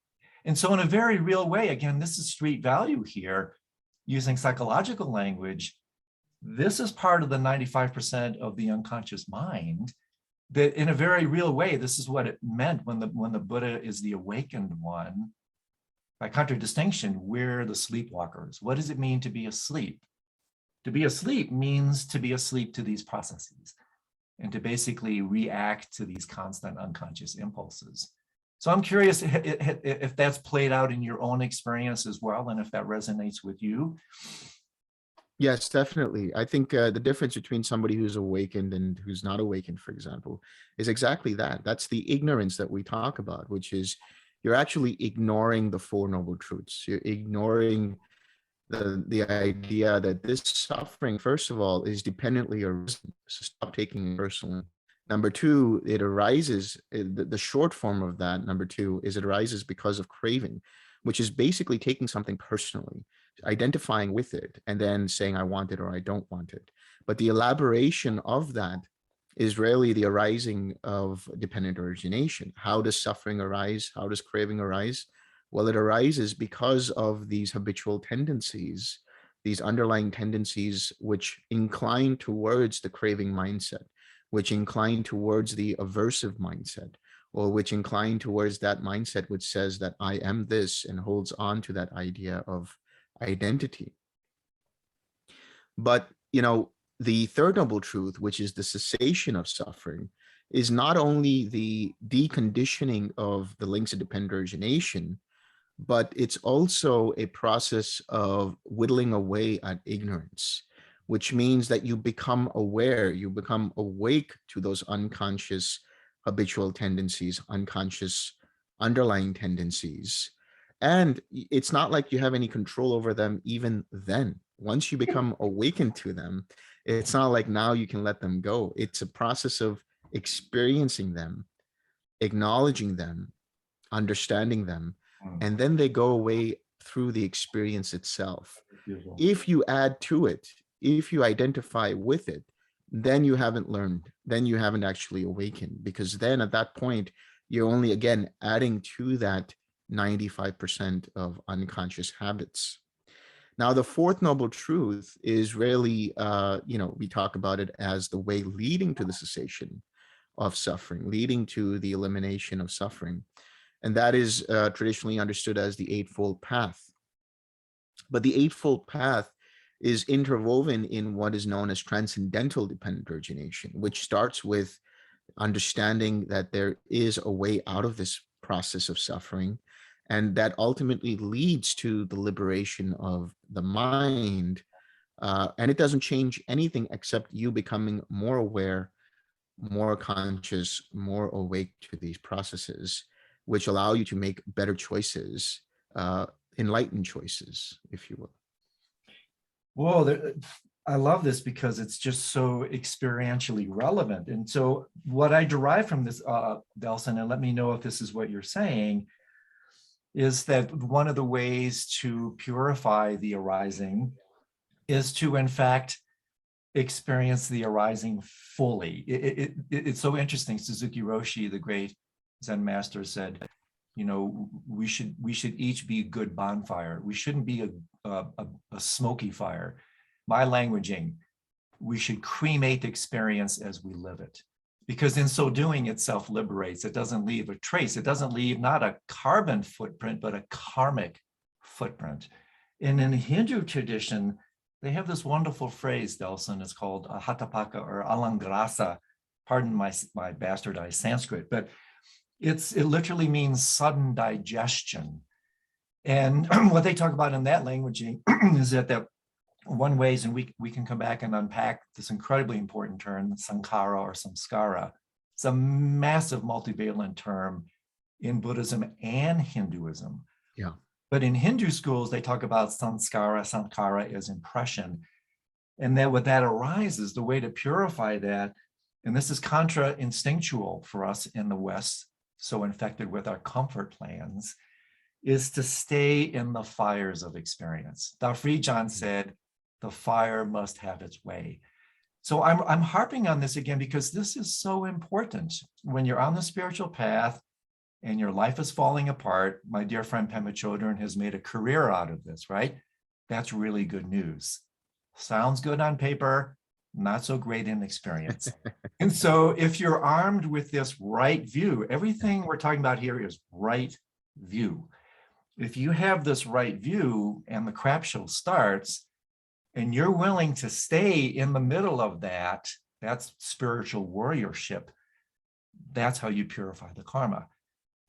And so in a very real way, again, this is street value here, using psychological language. This is part of the 95% of the unconscious mind that in a very real way, this is what it meant when the Buddha is the awakened one. By contradistinction, we're the sleepwalkers. What does it mean to be asleep? To be asleep means to be asleep to these processes and to basically react to these constant unconscious impulses. So I'm curious if that's played out in your own experience as well, and if that resonates with you. Yes, definitely. I think the difference between somebody who's awakened and who's not awakened, for example, is exactly that. That's the ignorance that we talk about, which is you're actually ignoring the Four Noble Truths. You're ignoring the idea that this suffering, first of all, is dependently arisen. So stop taking it personally. Number two, it arises, the short form of that, number two, is it arises because of craving, which is basically taking something personally, identifying with it, and then saying, I want it or I don't want it. But the elaboration of that is really the arising of dependent origination. How does suffering arise? How does craving arise? Well, it arises because of these habitual tendencies, these underlying tendencies which incline towards the craving mindset, which incline towards the aversive mindset, or which incline towards that mindset which says that I am this and holds on to that idea of identity. But, you know, the third noble truth, which is the cessation of suffering, is not only the deconditioning of the links of dependent origination, but it's also a process of whittling away at ignorance, which means that you become aware, you become awake to those unconscious habitual tendencies, unconscious underlying tendencies. And it's not like you have any control over them even then. Once you become awakened to them, it's not like now you can let them go. It's a process of experiencing them, acknowledging them, understanding them, and then they go away through the experience itself. Beautiful. If you add to it, if you identify with it, then you haven't learned, then you haven't actually awakened, because then at that point, you're only again adding to that 95% of unconscious habits. Now, the fourth noble truth is really, we talk about it as the way leading to the cessation of suffering, leading to the elimination of suffering. And that is traditionally understood as the Eightfold Path. But the Eightfold Path is interwoven in what is known as transcendental dependent origination, which starts with understanding that there is a way out of this process of suffering, and that ultimately leads to the liberation of the mind. And it doesn't change anything except you becoming more aware, more conscious, more awake to these processes, which allow you to make better choices, enlightened choices, if you will. Whoa, I love this because it's just so experientially relevant. And so what I derive from this, Delson, and let me know if this is what you're saying, is that one of the ways to purify the arising is to, in fact, experience the arising fully. It's so interesting. Suzuki Roshi, the great Zen master, said, we should each be a good bonfire. We shouldn't be a smoky fire. My languaging, we should cremate experience as we live it, because in so doing, it self-liberates. It doesn't leave a trace. It doesn't leave not a carbon footprint, but a karmic footprint. And in the Hindu tradition, they have this wonderful phrase, Delson. It's called hatapaka or alangrasa. Pardon my bastardized Sanskrit, but it literally means sudden digestion. And what they talk about in that languaging is that one ways, and we can come back and unpack this incredibly important term, sankara or samskara. It's a massive multivalent term in Buddhism and Hinduism. Yeah. But in Hindu schools, they talk about sankara as impression. And then what that arises, the way to purify that, and this is contra-instinctual for us in the West, so infected with our comfort plans, is to stay in the fires of experience. Dao Frijan said, the fire must have its way. So I'm harping on this again because this is so important. When you're on the spiritual path and your life is falling apart, my dear friend Pema Chodron has made a career out of this, right? That's really good news. Sounds good on paper, not so great in experience. And so if you're armed with this right view, everything we're talking about here is right view. If you have this right view and the crap show starts, and you're willing to stay in the middle of that, that's spiritual warriorship. That's how you purify the karma.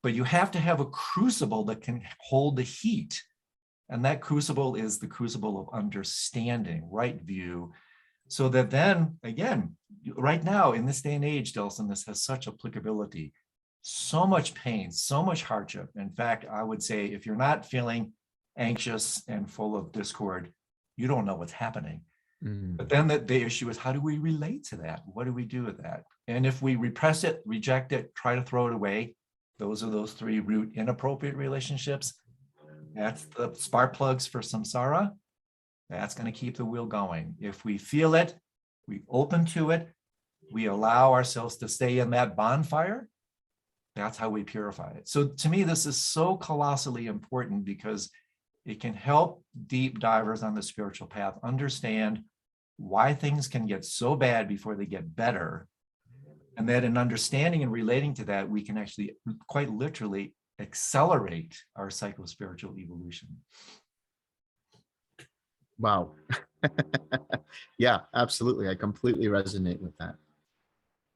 But you have to have a crucible that can hold the heat. And that crucible is the crucible of understanding, right view. So that then, again, right now in this day and age, Delson, this has such applicability. So much pain, so much hardship. In fact, I would say if you're not feeling anxious and full of discord, you don't know what's happening. But then the issue is, how do we relate to that? What do we do with that? And if we repress it, reject it, try to throw it away, those are those three root inappropriate relationships. That's the spark plugs for samsara. That's going to keep the wheel going. If we feel it, we open to it, we allow ourselves to stay in that bonfire, that's how we purify it. So to me, this is so colossally important because it can help deep divers on the spiritual path understand why things can get so bad before they get better. And that in understanding and relating to that, we can actually quite literally accelerate our psycho-spiritual evolution. Wow. Yeah, absolutely. I completely resonate with that.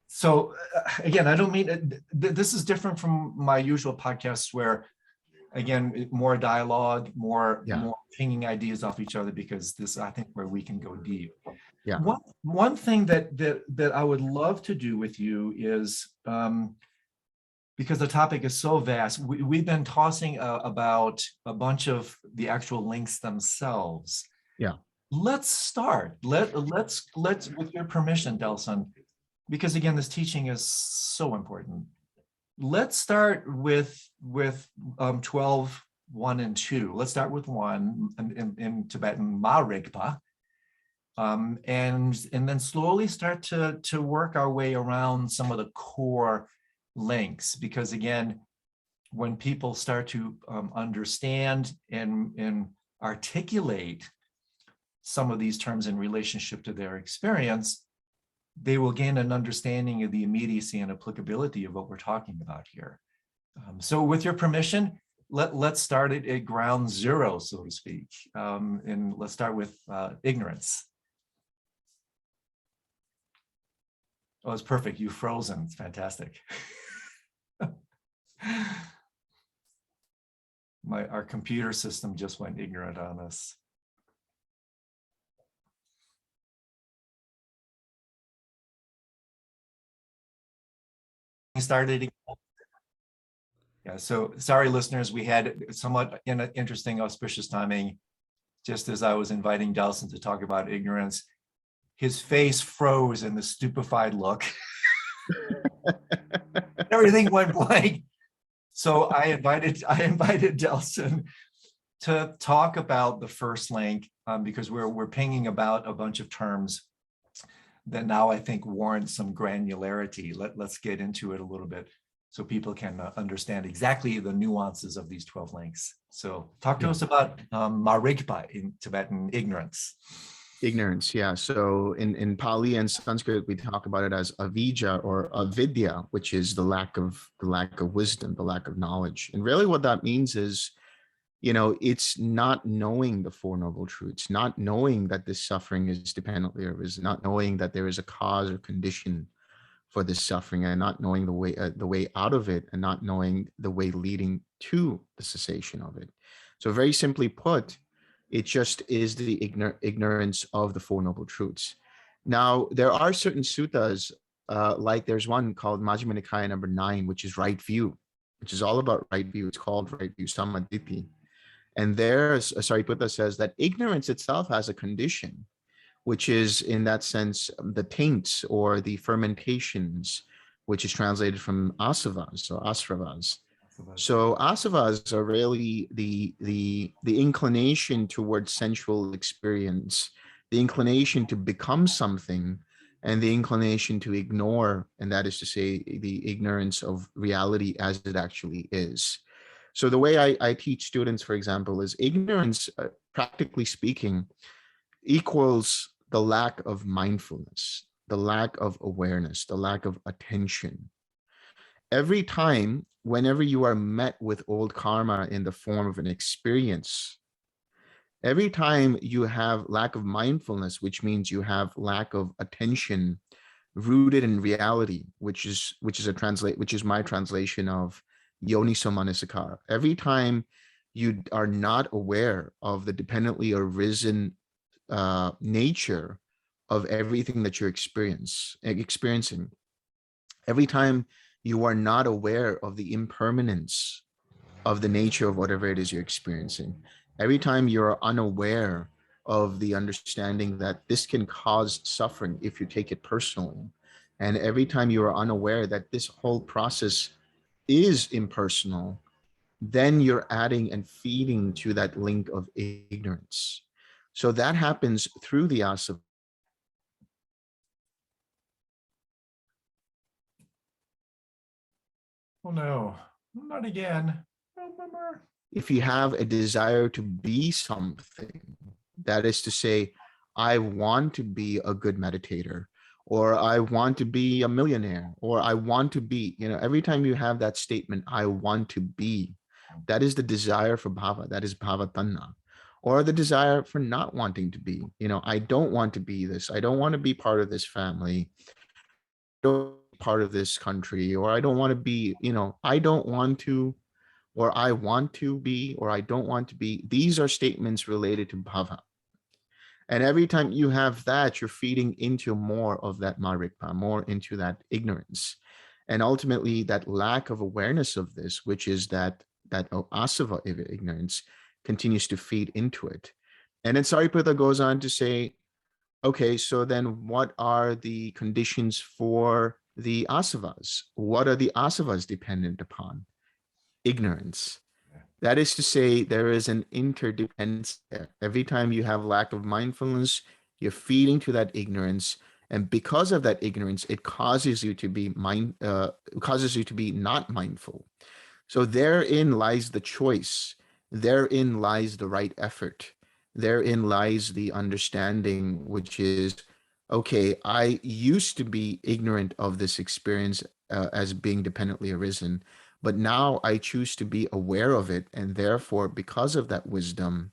So again, I don't mean, this is different from my usual podcasts where again, more dialogue, more Yeah. pinging ideas off each other, because this, I think, where we can go deep. Yeah. One thing that I would love to do with you is, because the topic is so vast, we've been tossing about a bunch of the actual links themselves. Yeah. Let's start. Let's with your permission, Delson, because again, this teaching is so important. Let's start with 12, 1 and 2. Let's start with 1 in Tibetan, Ma Rigpa. And then slowly start to work our way around some of the core links, because again, when people start to understand and articulate some of these terms in relationship to their experience, they will gain an understanding of the immediacy and applicability of what we're talking about here. So with your permission, let's start at ground zero, so to speak. And let's start with ignorance. Oh, it's perfect. You've frozen. It's fantastic. Our computer system just went ignorant on us. Started again. Yeah, so sorry, listeners, we had somewhat interesting auspicious timing. Just as I was inviting Delson to talk about ignorance, his face froze in the stupefied look. Everything went blank. So I invited Delson to talk about the first link, because we're pinging about a bunch of terms that now I think warrant some granularity. Let's get into it a little bit so people can understand exactly the nuances of these 12 links. So talk to us about Marigpa in Tibetan, ignorance. Ignorance, yeah. So in Pali and Sanskrit, we talk about it as avijja or avidya, which is the lack of wisdom, the lack of knowledge. And really what that means is, it's not knowing the Four Noble Truths, not knowing that this suffering is dependently arisen, not knowing that there is a cause or condition for this suffering, and not knowing the way out of it, and not knowing the way leading to the cessation of it. So very simply put, it just is the ignorance of the Four Noble Truths. Now, there are certain suttas, like there's one called Majjhima Nikaya number 9, which is right view, which is all about right view. It's called right view, samaditi. And there, Sariputta says that ignorance itself has a condition, which is in that sense, the taints or the fermentations, which is translated from asavas or asravas. So asavas are really the inclination towards sensual experience, the inclination to become something, and the inclination to ignore, and that is to say, the ignorance of reality as it actually is. So the way I teach students, for example, is ignorance, practically speaking, equals the lack of mindfulness, the lack of awareness, the lack of attention. Every time, whenever you are met with old karma in the form of an experience, every time you have lack of mindfulness, which means you have lack of attention rooted in reality, which is my translation of yoniso manasikara. Every time you are not aware of the dependently arisen nature of everything that you're experiencing, every time you are not aware of the impermanence of the nature of whatever it is you're experiencing, every time you're unaware of the understanding that this can cause suffering if you take it personally, and every time you are unaware that this whole process is impersonal, then you're adding and feeding to that link of ignorance. So that happens through the asava. Oh no, not again. If you have a desire to be something, that is to say, I want to be a good meditator, or I want to be a millionaire, or I want to be, every time you have that statement, I want to be, that is the desire for bhava, that is bhava tanna, or the desire for not wanting to be, I don't want to be this, I don't want to be part of this family, I don't want to be part of this country, or I don't want to be, I don't want to or I want to be, or I don't want to be. These are statements related to bhava. And every time you have that, you're feeding into more of that marikpa, more into that ignorance. And ultimately, that lack of awareness of this, which is that asava ignorance, continues to feed into it. And then Sariputta goes on to say, okay, so then what are the conditions for the asavas? What are the asavas dependent upon? Ignorance. That is to say, there is an interdependence there. Every time you have lack of mindfulness, you're feeding to that ignorance. And because of that ignorance, it causes you to be causes you to be not mindful. So therein lies the choice. Therein lies the right effort. Therein lies the understanding, which is, okay, I used to be ignorant of this experience as being dependently arisen, but now I choose to be aware of it. And therefore, because of that wisdom,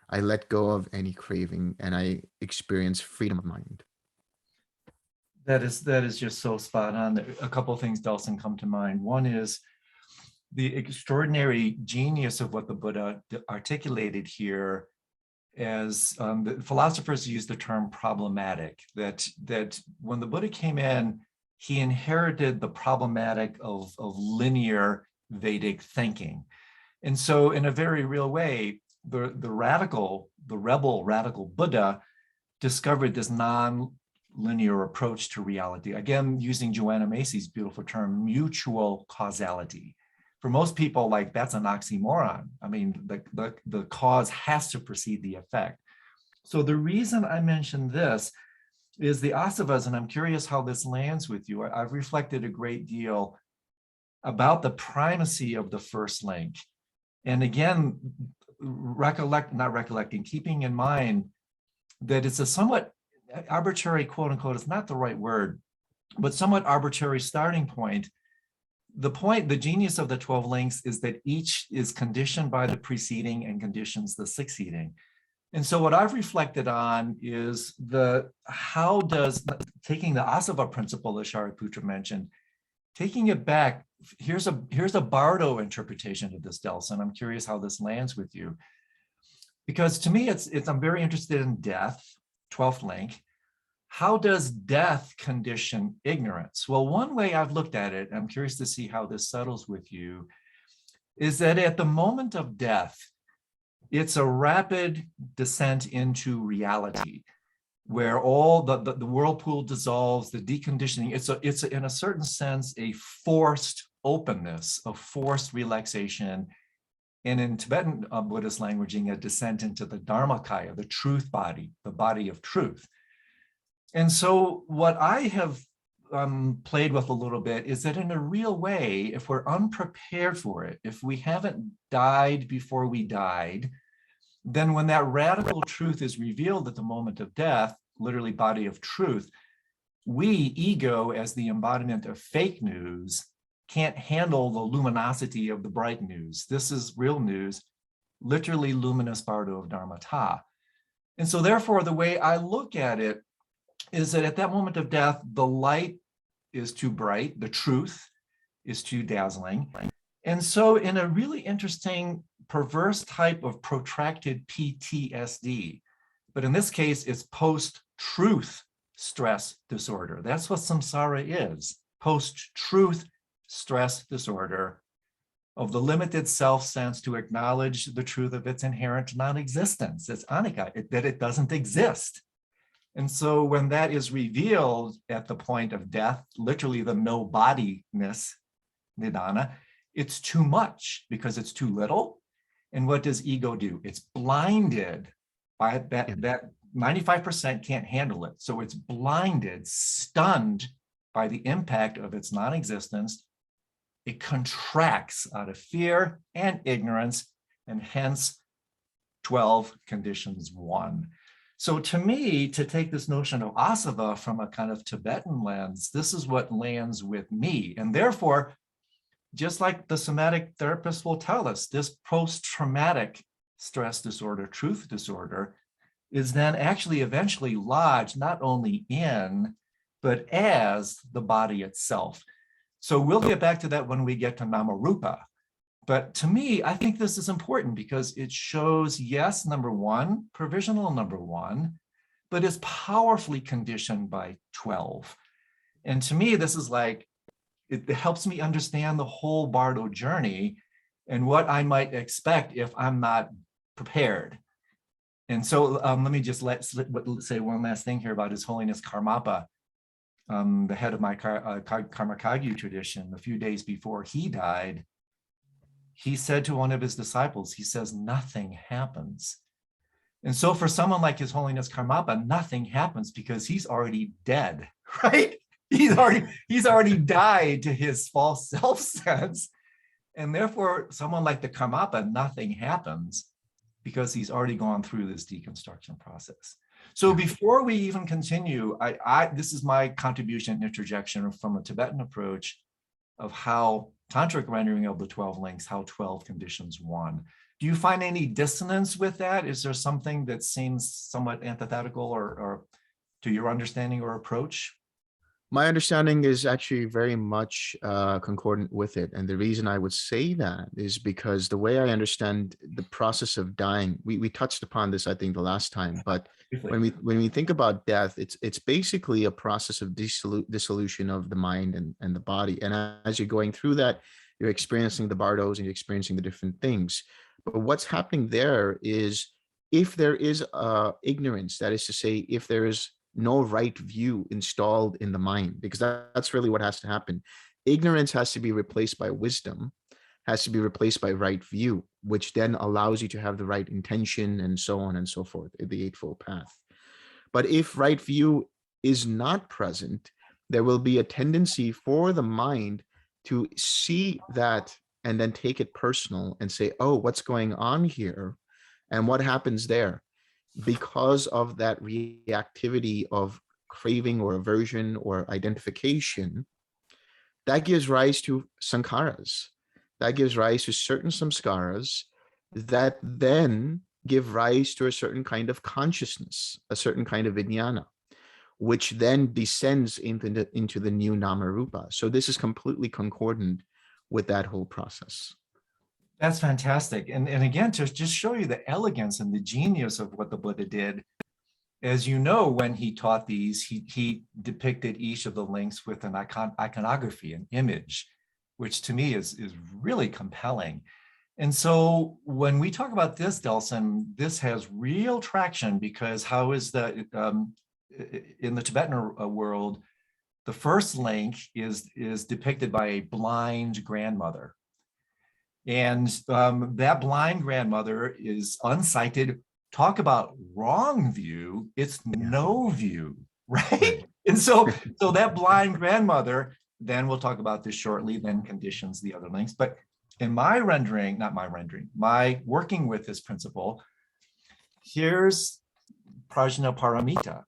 I let go of any craving and I experience freedom of mind. That is just so spot on. A couple of things, Delson, come to mind. One is the extraordinary genius of what the Buddha articulated here, as the philosophers use the term problematic, that when the Buddha came in, he inherited the problematic of linear Vedic thinking. And so in a very real way, the rebel radical Buddha discovered this non-linear approach to reality. Again, using Joanna Macy's beautiful term, mutual causality. For most people, like, that's an oxymoron. I mean, the cause has to precede the effect. So the reason I mentioned this is the asavas, and I'm curious how this lands with you. I've reflected a great deal about the primacy of the first link. And again, keeping in mind that it's a somewhat arbitrary, quote unquote, it's not the right word, but somewhat arbitrary starting point. The genius of the 12 links is that each is conditioned by the preceding and conditions the succeeding. And so what I've reflected on is how does, taking the asava principle that Shariputra mentioned, taking it back, here's a Bardo interpretation of this, Delson. I'm curious how this lands with you. Because to me, I'm very interested in death, 12th link. How does death condition ignorance? Well, one way I've looked at it, I'm curious to see how this settles with you, is that at the moment of death, it's a rapid descent into reality, where all the whirlpool dissolves, the deconditioning. It's in a certain sense a forced openness, a forced relaxation, and in Tibetan Buddhist languaging, a descent into the Dharmakaya, the truth body, the body of truth. And so what I have played with a little bit is that in a real way, if we're unprepared for it, if we haven't died before we died, then when that radical truth is revealed at the moment of death, literally body of truth, we, ego, as the embodiment of fake news, can't handle the luminosity of the bright news. This is real news, literally luminous bardo of dharmata. And so therefore, the way I look at it is that at that moment of death, the light is too bright, the truth is too dazzling. And so in a really interesting, perverse type of protracted PTSD, but in this case, it's post-truth stress disorder. That's what samsara is, post-truth stress disorder of the limited self-sense to acknowledge the truth of its inherent non-existence. It's anicca, that it doesn't exist. And so when that is revealed at the point of death, literally the no-bodiness, nidana, it's too much because it's too little. And what does ego do? It's blinded by that 95% can't handle it. So it's blinded, stunned by the impact of its non-existence. It contracts out of fear and ignorance, and hence 12 conditions 1. So to me, to take this notion of asava from a kind of Tibetan lens, this is what lands with me. And therefore, just like the somatic therapist will tell us, this post-traumatic stress disorder, truth disorder, is then actually eventually lodged not only in, but as the body itself. So we'll get back to that when we get to Namarupa. But to me, I think this is important because it shows, yes, number one, provisional number one, but is powerfully conditioned by 12. And to me, this is like, it helps me understand the whole Bardo journey and what I might expect if I'm not prepared. And so let me just say one last thing here about His Holiness Karmapa, the head of my Karmakagyu tradition. A few days before he died, he said to one of his disciples, he says, nothing happens. And so for someone like His Holiness Karmapa, nothing happens because he's already dead, right? He's already died to his false self sense. And therefore, someone like the Karmapa, nothing happens because he's already gone through this deconstruction process. So before we even continue, this is my contribution, interjection from a Tibetan approach of how tantric rendering of the 12 links, how 12 conditions one. Do you find any dissonance with that? Is there something that seems somewhat antithetical or to your understanding or approach? My understanding is actually very much concordant with it. And the reason I would say that is because the way I understand the process of dying, we touched upon this, I think, the last time, but when we think about death, it's basically a process of dissolution of the mind and the body. And as you're going through that, you're experiencing the bardos and you're experiencing the different things. But what's happening there is, if there is ignorance, that is to say, if there is no right view installed in the mind, because that's really what has to happen. Ignorance has to be replaced by wisdom, has to be replaced by right view, which then allows you to have the right intention and so on and so forth, the Eightfold Path. But if right view is not present, there will be a tendency for the mind to see that and then take it personal and say, oh, what's going on here? And what happens there? Because of that reactivity of craving or aversion or identification, that gives rise to sankharas. That gives rise to certain samskaras that then give rise to a certain kind of consciousness, a certain kind of vijnana, which then descends into the new Namarupa. So this is completely concordant with that whole process. That's fantastic. And again, to just show you the elegance and the genius of what the Buddha did, as you know, when he taught these, he depicted each of the links with an iconography, an image, which to me is really compelling. And so when we talk about this, Delson, this has real traction, because how is that in the Tibetan world, the first link is depicted by a blind grandmother. And that blind grandmother is unsighted. Talk about wrong view, it's no view, right? And so that blind grandmother, then we'll talk about this shortly, then conditions the other links. But in my rendering, my working with this principle, here's Prajna Paramita,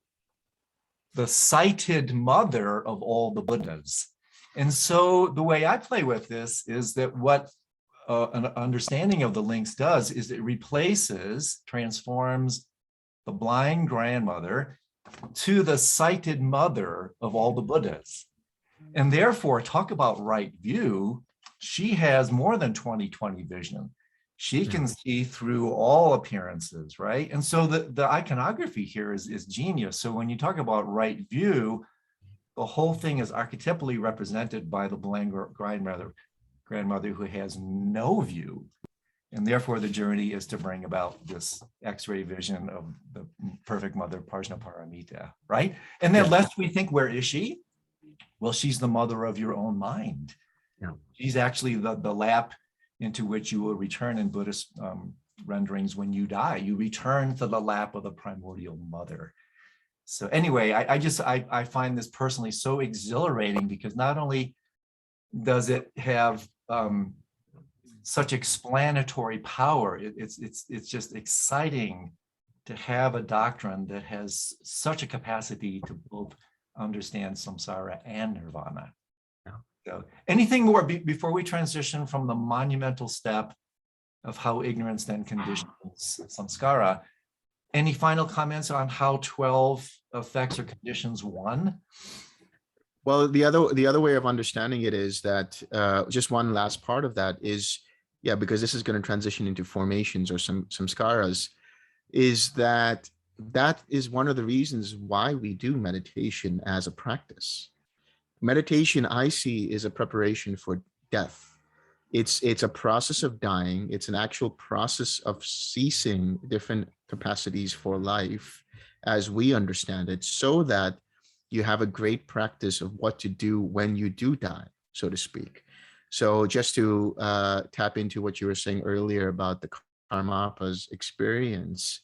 the sighted mother of all the Buddhas. And so the way I play with this is that what an understanding of the links does is it transforms the blind grandmother to the sighted mother of all the Buddhas. And therefore, talk about right view, she has more than 20/20 vision. She can see through all appearances, right? And so the iconography here is genius. So when you talk about right view, the whole thing is archetypally represented by the blind grandmother who has no view. And therefore the journey is to bring about this X-ray vision of the perfect mother, Prajna Paramita, right? And then lest we think, where is she? Well, she's the mother of your own mind. Yeah. She's actually the lap into which you will return in Buddhist renderings when you die. You return to the lap of the primordial mother. So anyway, I find this personally so exhilarating, because not only does it have such explanatory power, it's just exciting to have a doctrine that has such a capacity to both understand samsara and nirvana. Yeah. So anything more before we transition from the monumental step of how ignorance then conditions samskara? Any final comments on how 12 affects or conditions one? Well, the other way of understanding it is that just one last part of that is yeah, because this is going to transition into formations or some samskaras, is that that is one of the reasons why we do meditation as a practice. Meditation, I see, is a preparation for death. It's a process of dying. It's an actual process of ceasing different capacities for life as we understand it, so that you have a great practice of what to do when you do die, so to speak. So just to tap into what you were saying earlier about the karmapa's experience,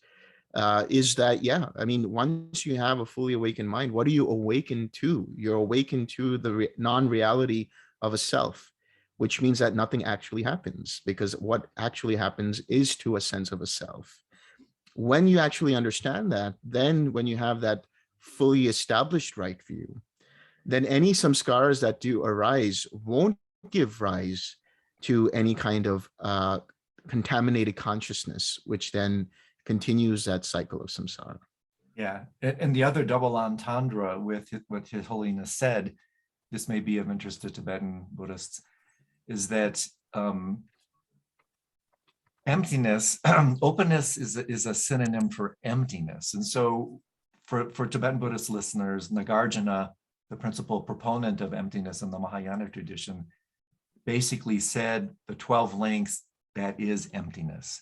is that, yeah, I mean, once you have a fully awakened mind, what are you awakened to? You're awakened to the non-reality of a self, which means that nothing actually happens, because what actually happens is to a sense of a self. When you actually understand that, then when you have that fully established right view, then any samskaras that do arise won't give rise to any kind of contaminated consciousness, which then continues that cycle of samsara. Yeah, and the other double entendre with what His Holiness said, this may be of interest to Tibetan Buddhists, is that emptiness, openness is a synonym for emptiness. And so for Tibetan Buddhist listeners, Nagarjuna, the principal proponent of emptiness in the Mahayana tradition, basically said the 12 links, that is emptiness.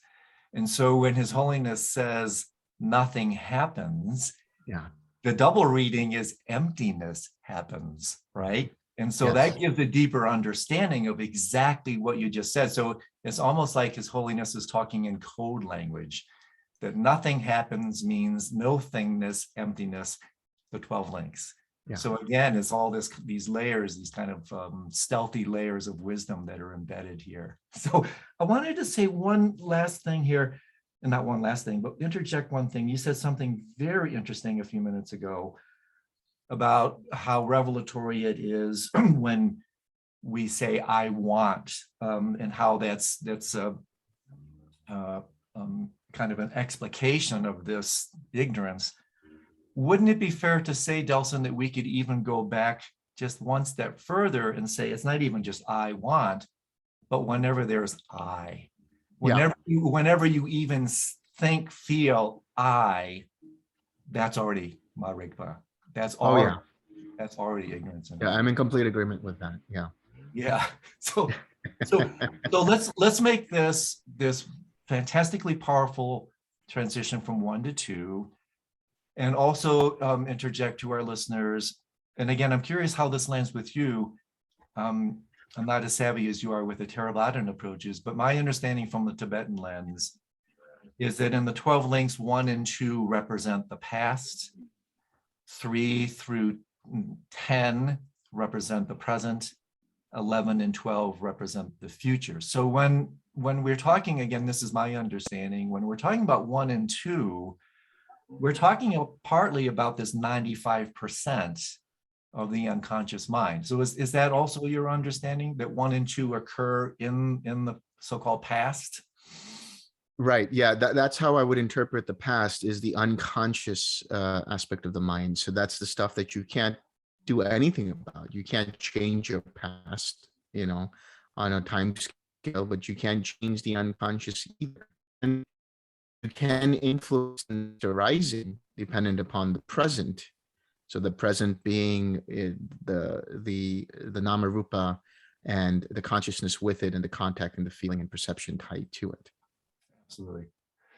And so when His Holiness says nothing happens, Yeah. the double reading is emptiness happens, right? And so that gives a deeper understanding of exactly what you just said. So it's almost like His Holiness is talking in code language, that nothing happens means no thingness, emptiness, the 12 links. Yeah. So again, it's all these layers, these kind of stealthy layers of wisdom that are embedded here. So I wanted to say one last thing here, and not one last thing, but interject one thing. You said something very interesting a few minutes ago about how revelatory it is when we say "I want," and how that's kind of an explication of this ignorance. Wouldn't it be fair to say, Delson, that we could even go back just one step further and say it's not even just "I want," but whenever there's "I," whenever you even think, feel "I," that's already marigpa. That's already ignorance. Yeah, I'm in complete agreement with that. Yeah. Yeah. So let's make this fantastically powerful transition from 1 to 2, and also interject to our listeners. And again, I'm curious how this lands with you. I'm not as savvy as you are with the Theravadan approaches, but my understanding from the Tibetan lens is that in the 12 links, 1 and 2 represent the past, 3 through 10 represent the present, 11 and 12 represent the future. So when we're talking, again, this is my understanding, when we're talking about 1 and 2, we're talking partly about this 95% of the unconscious mind. So is that also your understanding, that 1 and 2 occur in the so-called past? Right. Yeah, that's how I would interpret the past, is the unconscious aspect of the mind. So that's the stuff that you can't do anything about. You can't change your past, on a time scale, but you can't change the unconscious either. And you can influence the rising dependent upon the present. So the present being the nama rupa and the consciousness with it, and the contact and the feeling and perception tied to it. Absolutely.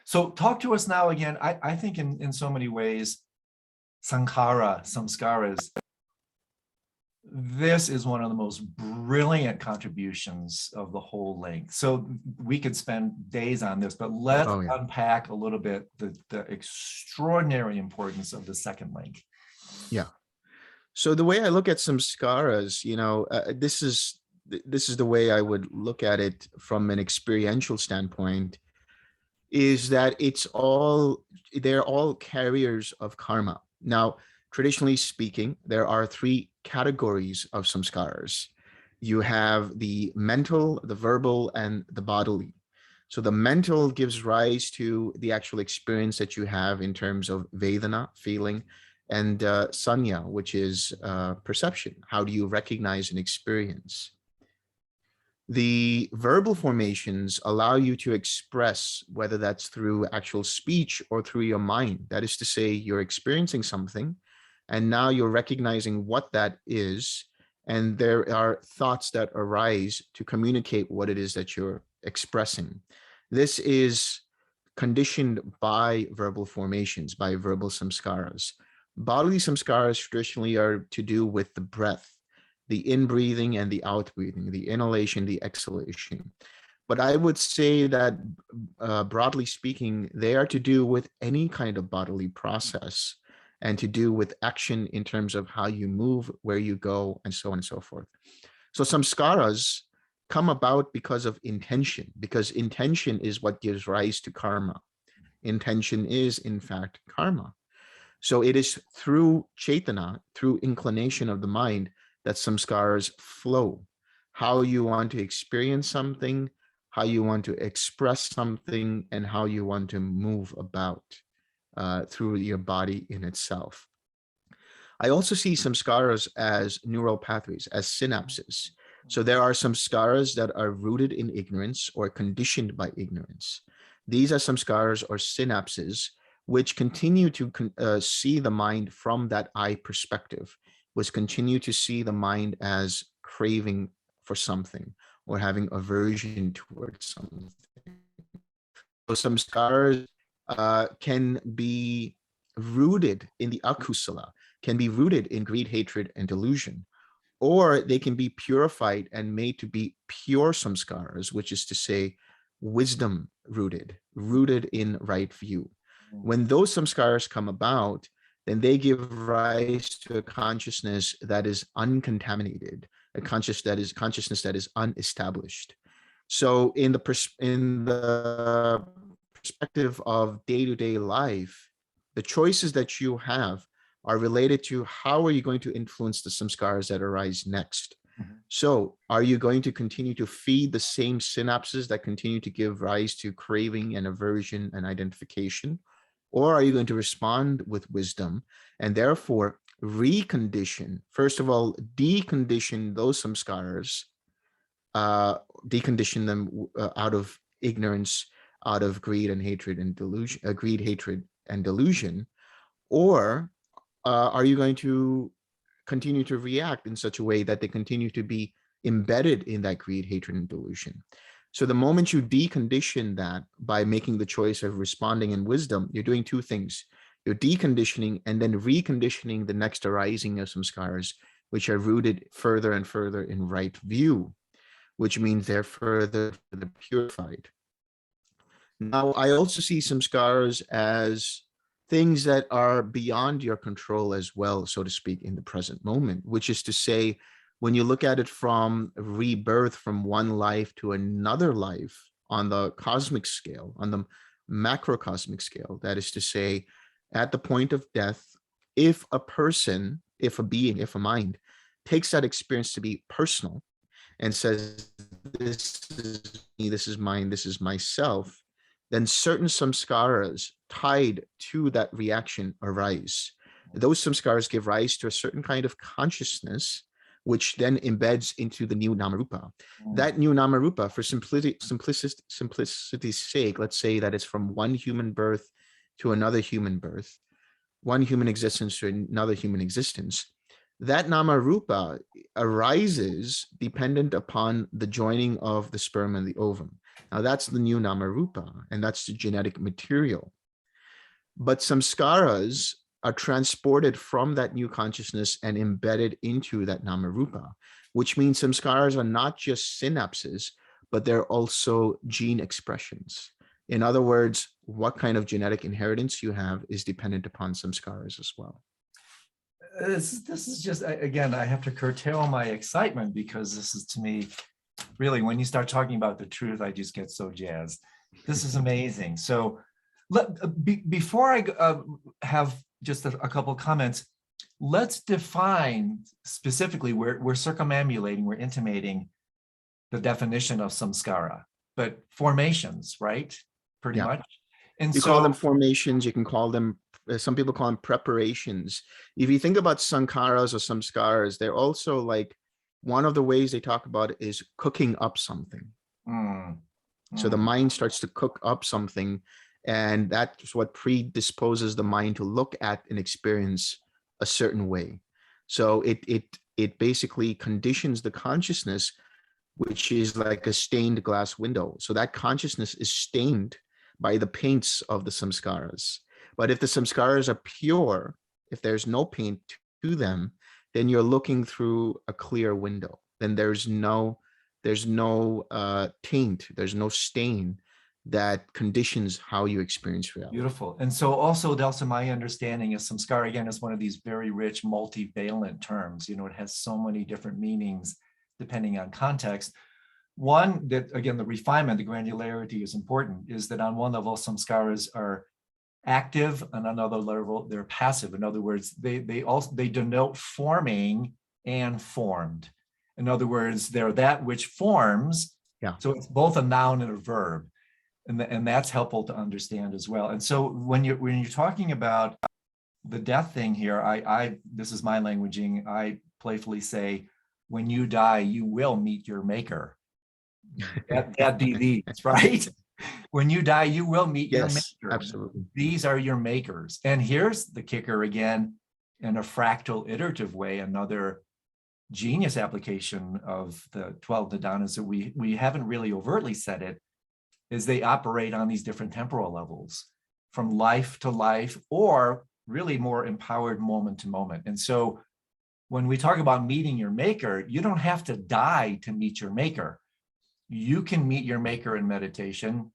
So talk to us now again. I think in so many ways, samskaras, this is one of the most brilliant contributions of the whole length. So we could spend days on this, but let's unpack a little bit the extraordinary importance of the second link. Yeah. So the way I look at samskaras, this is the way I would look at it from an experiential standpoint, is that they're all carriers of karma. Now, traditionally speaking, there are 3 categories of samskaras. You have the mental, the verbal, and the bodily. So the mental gives rise to the actual experience that you have in terms of vedana, feeling, and sanya, which is perception. How do you recognize an experience? The verbal formations allow you to express, whether that's through actual speech or through your mind. That is to say, you're experiencing something, and now you're recognizing what that is, and there are thoughts that arise to communicate what it is that you're expressing. This is conditioned by verbal formations, by verbal samskaras. Bodily samskaras traditionally are to do with the breath, the in-breathing and the out-breathing, the inhalation, the exhalation. But I would say that broadly speaking, they are to do with any kind of bodily process and to do with action in terms of how you move, where you go, and so on and so forth. So samskaras come about because of intention, because intention is what gives rise to karma. Intention is, in fact, karma. So it is through chaitana, through inclination of the mind, that samskaras flow. How you want to experience something, how you want to express something, and how you want to move about through your body in itself. I also see samskaras as neural pathways, as synapses. So there are samskaras that are rooted in ignorance or conditioned by ignorance. These are samskaras or synapses which continue to see the mind from that I perspective, which continue to see the mind as craving for something or having aversion towards something. So samskaras can be rooted in the akusala, can be rooted in greed, hatred, and delusion, or they can be purified and made to be pure samskaras, which is to say, wisdom rooted, rooted in right view. When those samskaras come about, then they give rise to a consciousness that is uncontaminated, a consciousness that is unestablished. So in the perspective of day-to-day life, the choices that you have are related to how are you going to influence the samskaras that arise next. So are you going to continue to feed the same synapses that continue to give rise to craving and aversion and identification? Or are you going to respond with wisdom and therefore recondition, first of all, decondition those samskaras, decondition them out of ignorance, out of greed and hatred and delusion, greed, hatred, and delusion? Or are you going to continue to react in such a way that they continue to be embedded in that greed, hatred, and delusion? So the moment you decondition that by making the choice of responding in wisdom, you're doing two things. You're deconditioning and then reconditioning the next arising of samskaras, which are rooted further and further in right view, which means they're further purified. Now, I also see samskaras as things that are beyond your control as well, so to speak, in the present moment, which is to say, when you look at it from rebirth from one life to another life on the cosmic scale, on the macrocosmic scale, that is to say, at the point of death, if a person, if a being, if a mind takes that experience to be personal and says, this is me, this is mine, this is myself, then certain samskaras tied to that reaction arise. Those samskaras give rise to a certain kind of consciousness, which then embeds into the new namarupa. That new namarupa, for simplicity's sake, let's say that it's from one human birth to another human birth, one human existence to another human existence. That namarupa arises dependent upon the joining of the sperm and the ovum. Now that's the new namarupa, and that's the genetic material. But samskaras are transported from that new consciousness and embedded into that namarupa, which means samskaras are not just synapses, but they're also gene expressions. In other words, what kind of genetic inheritance you have is dependent upon samskaras as well. This is just, again, I have to curtail my excitement because this is, to me, really, when you start talking about the truth, I just get so jazzed. This is amazing. So before I have just a couple comments, let's define specifically, we're circumambulating, we're intimating the definition of samskara, but formations, right? Pretty much. And you call them formations, you can call them, some people call them preparations. If you think about sankharas or samskaras, they're also like one of the ways they talk about it is cooking up something. Mm, So the mm. mind starts to cook up something, and that's what predisposes the mind to look at and experience a certain way. So it basically conditions the consciousness, which is like a stained glass window. So that consciousness is stained by the paints of the samskaras. But if the samskaras are pure, if there's no paint to them, then you're looking through a clear window. Then there's no taint, there's no stain that conditions how you experience reality. Beautiful. And so also, Delson, my understanding is samskara, again, is one of these very rich, multivalent terms. You know, it has so many different meanings depending on context. One that, again, the refinement, the granularity is important, is that on one level, samskaras are active, and on another level, they're passive. In other words, they denote forming and formed. In other words, they're that which forms. Yeah. So it's both a noun and a verb. And that's helpful to understand as well. And so when you're talking about the death thing here, I this is my languaging. I playfully say, when you die, you will meet your maker. That be these, right? When you die, you will meet your maker. Absolutely. These are your makers. And here's the kicker again, in a fractal iterative way, another genius application of the 12 nidanas that we haven't really overtly said it, is they operate on these different temporal levels, from life to life, or really more empowered moment to moment. And so when we talk about meeting your maker, you don't have to die to meet your maker. You can meet your maker in meditation.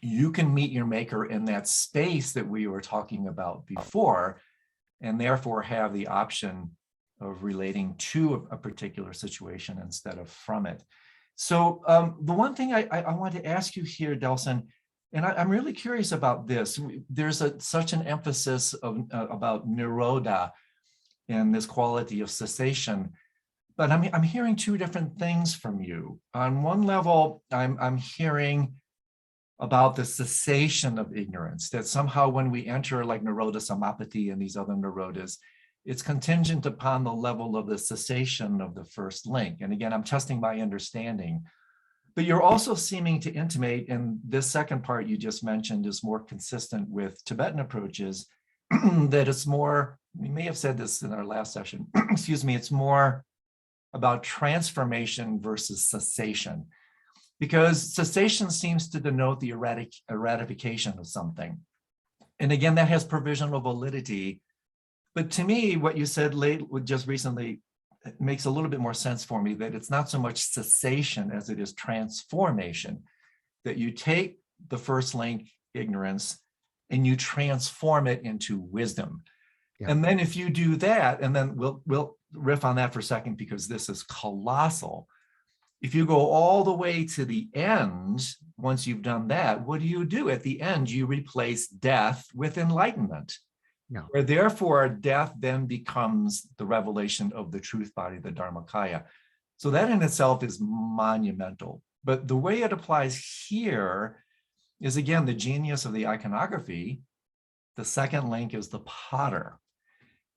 You can meet your maker in that space that we were talking about before, and therefore have the option of relating to a particular situation instead of from it. So the one thing I want to ask you here, Delson, and I'm really curious about this. There's such an emphasis about nirodha and this quality of cessation, but I'm hearing two different things from you. On one level, I'm hearing about the cessation of ignorance, that somehow when we enter like nirodha samapatti and these other nirodhas, it's contingent upon the level of the cessation of the first link. And again, I'm testing my understanding. But you're also seeming to intimate, and this second part you just mentioned is more consistent with Tibetan approaches, that it's more, we may have said this in our last session, excuse me, it's more about transformation versus cessation. Because cessation seems to denote the eradication of something. And again, that has provisional validity. But to me, what you said just recently makes a little bit more sense for me, that it's not so much cessation as it is transformation, that you take the first link, ignorance, and you transform it into wisdom. Yeah. And then if you do that, and then we'll riff on that for a second, because this is colossal. If you go all the way to the end, once you've done that, what do? At the end, you replace death with enlightenment. Yeah. Where therefore death then becomes the revelation of the truth body, the Dharmakaya. So that in itself is monumental. But the way it applies here is, again, the genius of the iconography. The second link is the potter.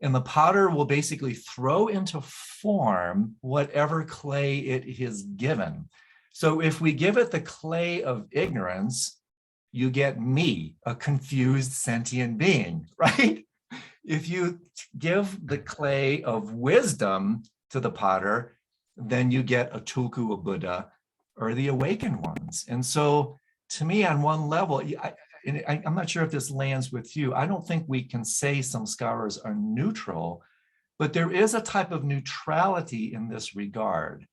And the potter will basically throw into form whatever clay it is given. So if we give it the clay of ignorance, you get me, a confused sentient being, right? If you give the clay of wisdom to the potter, then you get a tulku, a Buddha, or the awakened ones. And so to me, on one level, I'm not sure if this lands with you, I don't think we can say samskaras are neutral, but there is a type of neutrality in this regard,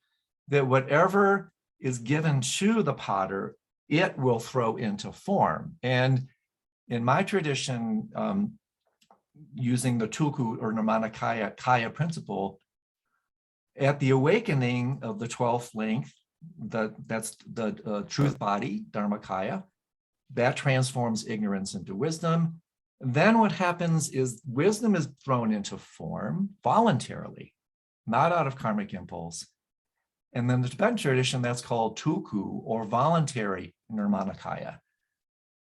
that whatever is given to the potter, it will throw into form. And in my tradition, using the tulku or nirvana-kaya principle, at the awakening of the 12th link, that's the truth body, Dharmakaya, that transforms ignorance into wisdom. Then what happens is wisdom is thrown into form voluntarily, not out of karmic impulse. And then the Tibetan tradition, that's called tulku, or voluntary nirvana-kaya.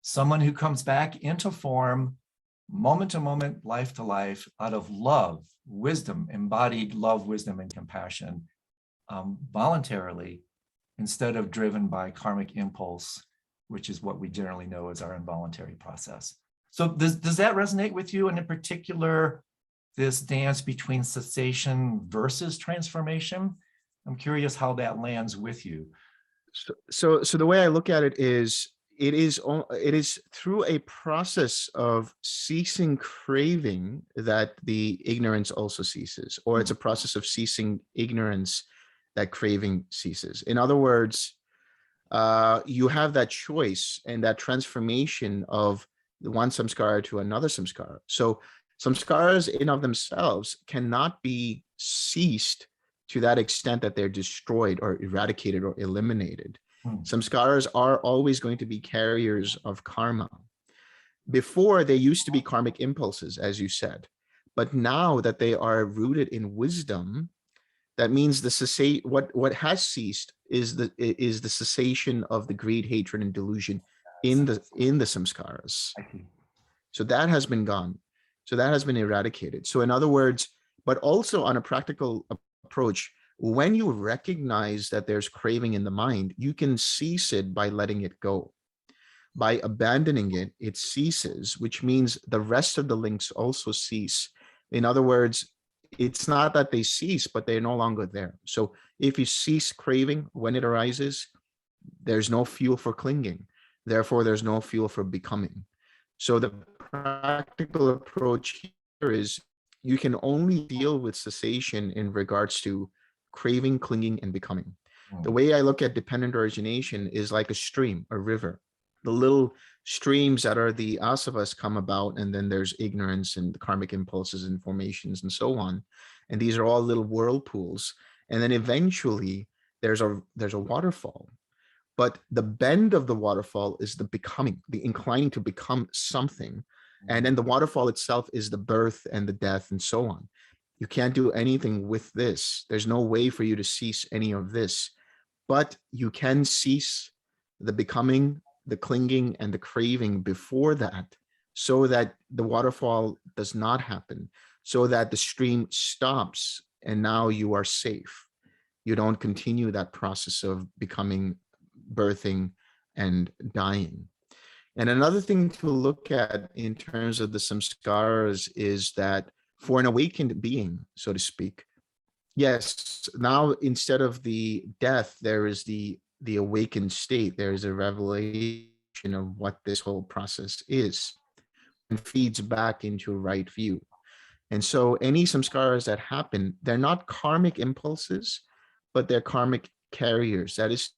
Someone who comes back into form, moment to moment, life to life, out of love, wisdom, embodied love, wisdom, and compassion, voluntarily instead of driven by karmic impulse, which is what we generally know as our involuntary process. So does that resonate with you? And in particular, this dance between cessation versus transformation? I'm curious how that lands with you. So the way I look at it is, it is through a process of ceasing craving that the ignorance also ceases, or it's a process of ceasing ignorance that craving ceases. In other words, you have that choice and that transformation of one samskara to another samskara. So samskaras in of themselves cannot be ceased to that extent that they're destroyed or eradicated or eliminated. Samskaras are always going to be carriers of karma. Before, they used to be karmic impulses, as you said, but now that they are rooted in wisdom, that means what has ceased is the cessation of the greed, hatred, and delusion in the samskaras. So that has been gone. So that has been eradicated. So in other words, but also on a practical approach, when you recognize that there's craving in the mind, you can cease it by letting it go. By abandoning it, it ceases, which means the rest of the links also cease. In other words, it's not that they cease, but they're no longer there. So if you cease craving when it arises, there's no fuel for clinging. Therefore, there's no fuel for becoming. So the practical approach here is, you can only deal with cessation in regards to craving, clinging, and becoming. The way I look at dependent origination is like a stream, a river. The little streams that are the asavas come about, and then there's ignorance and the karmic impulses and formations and so on. And these are all little whirlpools. And then eventually there's a waterfall. But the bend of the waterfall is the becoming, the inclining to become something. And then the waterfall itself is the birth and the death and so on. You can't do anything with this. There's no way for you to cease any of this, but you can cease the becoming, the clinging, and the craving before that, so that the waterfall does not happen, so that the stream stops and now you are safe. You don't continue that process of becoming, birthing, and dying. And another thing to look at in terms of the samskaras is that for an awakened being, so to speak, yes, now instead of the death, there is the awakened state. There is a revelation of what this whole process is, and feeds back into right view. And so any samskaras that happen, they're not karmic impulses, but they're karmic carriers. That is,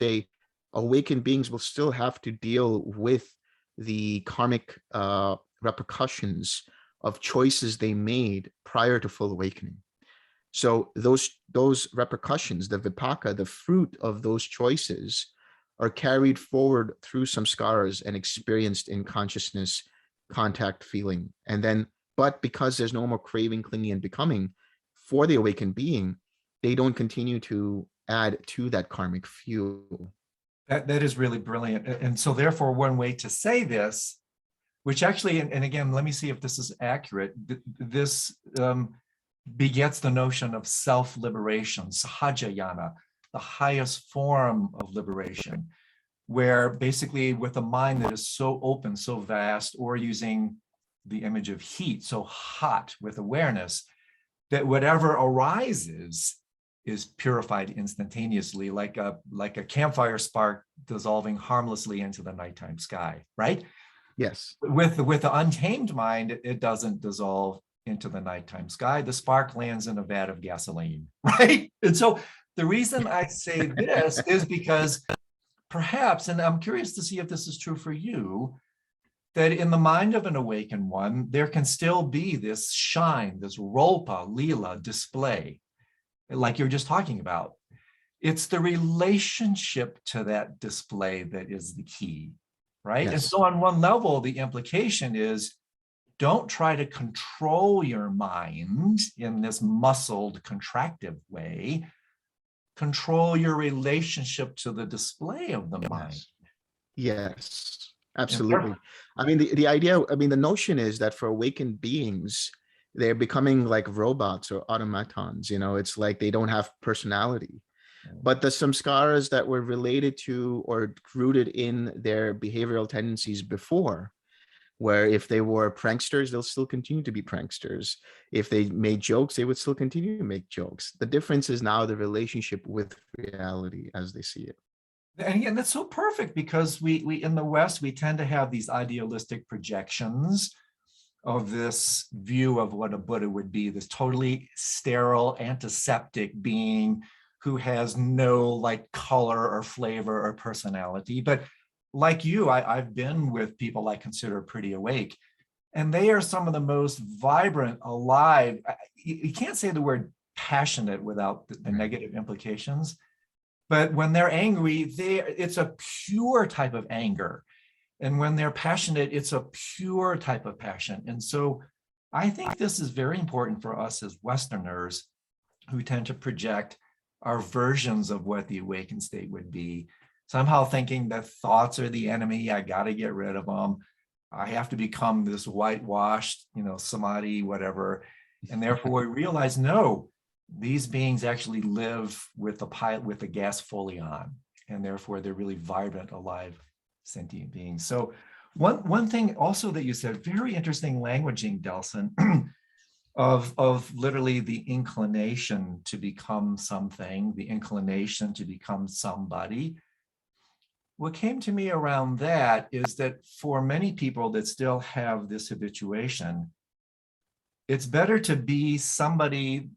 awakened beings will still have to deal with the karmic repercussions of choices they made prior to full awakening. So those repercussions, the vipaka, the fruit of those choices, are carried forward through samskaras and experienced in consciousness, contact, feeling. And then, but because there's no more craving, clinging, and becoming for the awakened being, they don't continue to add to that karmic fuel. That is really brilliant. And so therefore, one way to say this, which actually, and again, let me see if this is accurate, this begets the notion of self-liberation, sahajayana, the highest form of liberation, where basically with a mind that is so open, so vast, or using the image of heat, so hot with awareness, that whatever arises is purified instantaneously, like a campfire spark dissolving harmlessly into the nighttime sky, right? Yes. With the untamed mind, it doesn't dissolve into the nighttime sky. The spark lands in a vat of gasoline, right? And so the reason I say this is because perhaps, and I'm curious to see if this is true for you, that in the mind of an awakened one, there can still be this shine, this ropa, lila, display, like you're just talking about. It's the relationship to that display that is the key, right? Yes. And so on one level, the implication is, don't try to control your mind in this muscled, contractive way. Control your relationship to the display of the mind. Yes, absolutely. I mean, the idea, I mean, the notion is that for awakened beings, they're becoming like robots or automatons. You know, it's like they don't have personality. But the samskaras that were related to or rooted in their behavioral tendencies before, where if they were pranksters, they'll still continue to be pranksters. If they made jokes, they would still continue to make jokes. The difference is now the relationship with reality as they see it. And again, that's so perfect, because we in the West, we tend to have these idealistic projections of this view of what a Buddha would be, this totally sterile, antiseptic being who has no like color or flavor or personality. But like you, I've been with people I consider pretty awake, and they are some of the most vibrant, alive. You can't say the word passionate without the negative implications. But when they're angry, it's a pure type of anger. And when they're passionate, it's a pure type of passion. And so I think this is very important for us as Westerners who tend to project our versions of what the awakened state would be, somehow thinking that thoughts are the enemy. I got to get rid of them. I have to become this whitewashed, samadhi, whatever. And therefore we realize, no, these beings actually live with the gas fully on, and therefore they're really vibrant, alive, sentient beings. So one thing also that you said, very interesting languaging, Delson, of literally the inclination to become something, the inclination to become somebody. What came to me around that is that for many people that still have this habituation, it's better to be somebody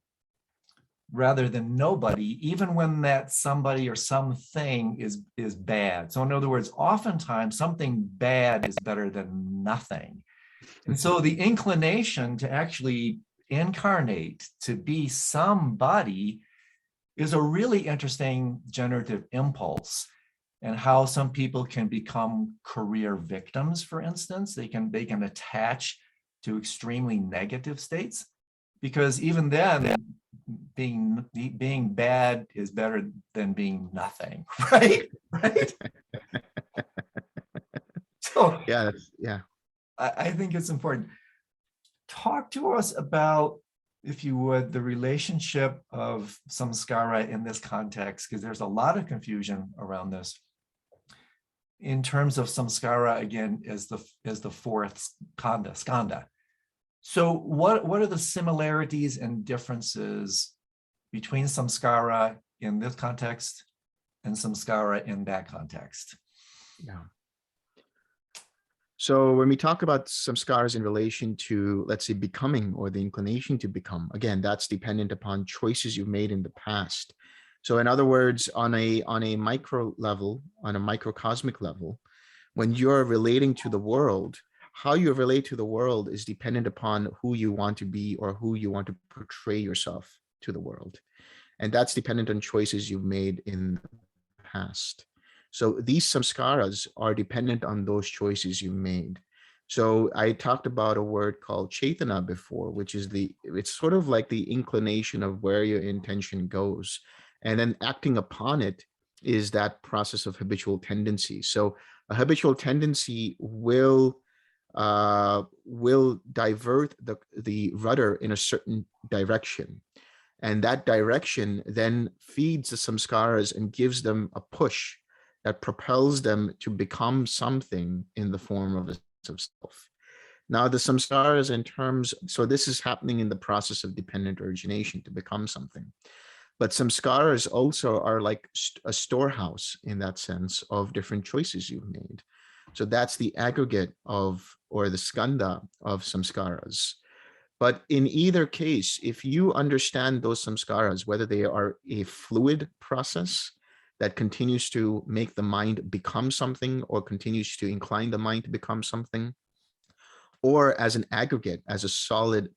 rather than nobody, even when that somebody or something is bad. So in other words, oftentimes something bad is better than nothing. And so the inclination to actually incarnate, to be somebody, is a really interesting generative impulse, and how some people can become career victims, for instance. They can attach to extremely negative states, because even then, being bad is better than being nothing, right? Right. So Yeah. I think it's important. Talk to us about, if you would, the relationship of samskara in this context, because there's a lot of confusion around this. In terms of samskara, again, as the fourth skanda. So what are the similarities and differences between samskara in this context and samskara in that context? Yeah. So when we talk about samskaras in relation to, let's say, becoming or the inclination to become, again, that's dependent upon choices you've made in the past. So in other words, on a micro level, on a microcosmic level, when you're relating to the world, how you relate to the world is dependent upon who you want to be or who you want to portray yourself to the world. And that's dependent on choices you've made in the past. So these samskaras are dependent on those choices you made. So I talked about a word called chetana before, which is it's sort of like the inclination of where your intention goes. And then acting upon it is that process of habitual tendency. So a habitual tendency will divert the rudder in a certain direction. And that direction then feeds the samskaras and gives them a push that propels them to become something in the form of a sense of self. Now, the samskaras so this is happening in the process of dependent origination to become something. But samskaras also are like a storehouse in that sense of different choices you've made. So that's the aggregate of, or the skanda of samskaras. But in either case, if you understand those samskaras, whether they are a fluid process that continues to make the mind become something or continues to incline the mind to become something, or as an aggregate, as a solid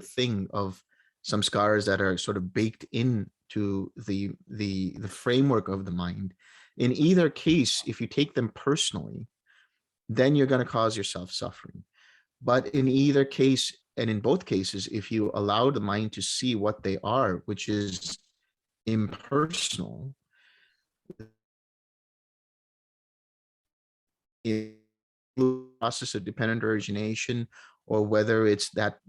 thing of samskaras that are sort of baked into the framework of the mind, in either case, if you take them personally, then you're going to cause yourself suffering. But in either case, and in both cases, if you allow the mind to see what they are, which is impersonal, in the process of dependent origination, or whether it's that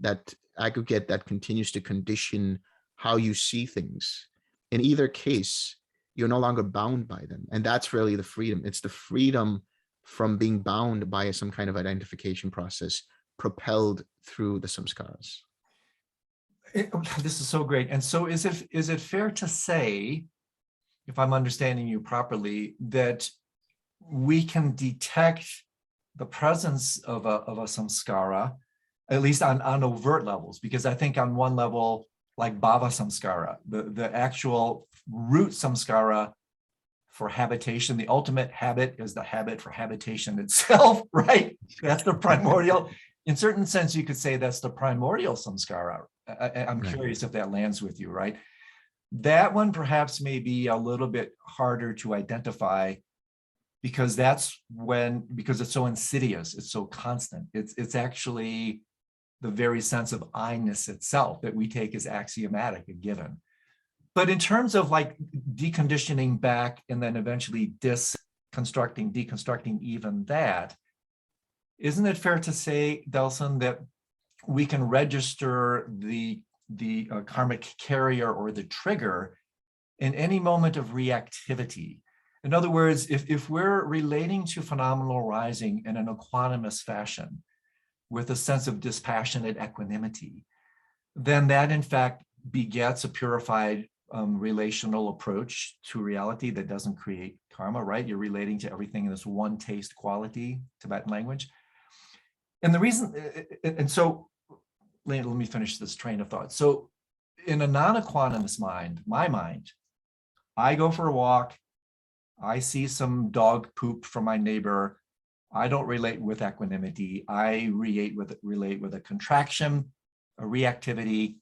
aggregate that continues to condition how you see things, in either case, you're no longer bound by them. And that's really the freedom. It's the freedom from being bound by some kind of identification process propelled through the samskaras. This is so great. And so is it fair to say, if I'm understanding you properly, that we can detect the presence of a samskara, at least on overt levels? Because I think on one level, like bhava-samskara, the actual root samskara for habitation, the ultimate habit is the habit for habitation itself, right? That's the primordial. In certain sense, you could say that's the primordial samskara. I'm curious if that lands with you, right? That one perhaps may be a little bit harder to identify because it's so insidious, it's so constant. It's actually the very sense of I-ness itself that we take as axiomatic, a given. But in terms of like deconditioning back and then eventually deconstructing even that, isn't it fair to say, Delson, that we can register the karmic carrier or the trigger in any moment of reactivity? In other words, if we're relating to phenomenal arising in an equanimous fashion with a sense of dispassionate equanimity, then that in fact begets a purified relational approach to reality that doesn't create karma, right? You're relating to everything in this one taste quality, Tibetan language. And the reason, and so let me finish this train of thought. So in a non-equanimous mind, my mind, I go for a walk, I see some dog poop from my neighbor, I don't relate with equanimity, I relate with a contraction, a reactivity,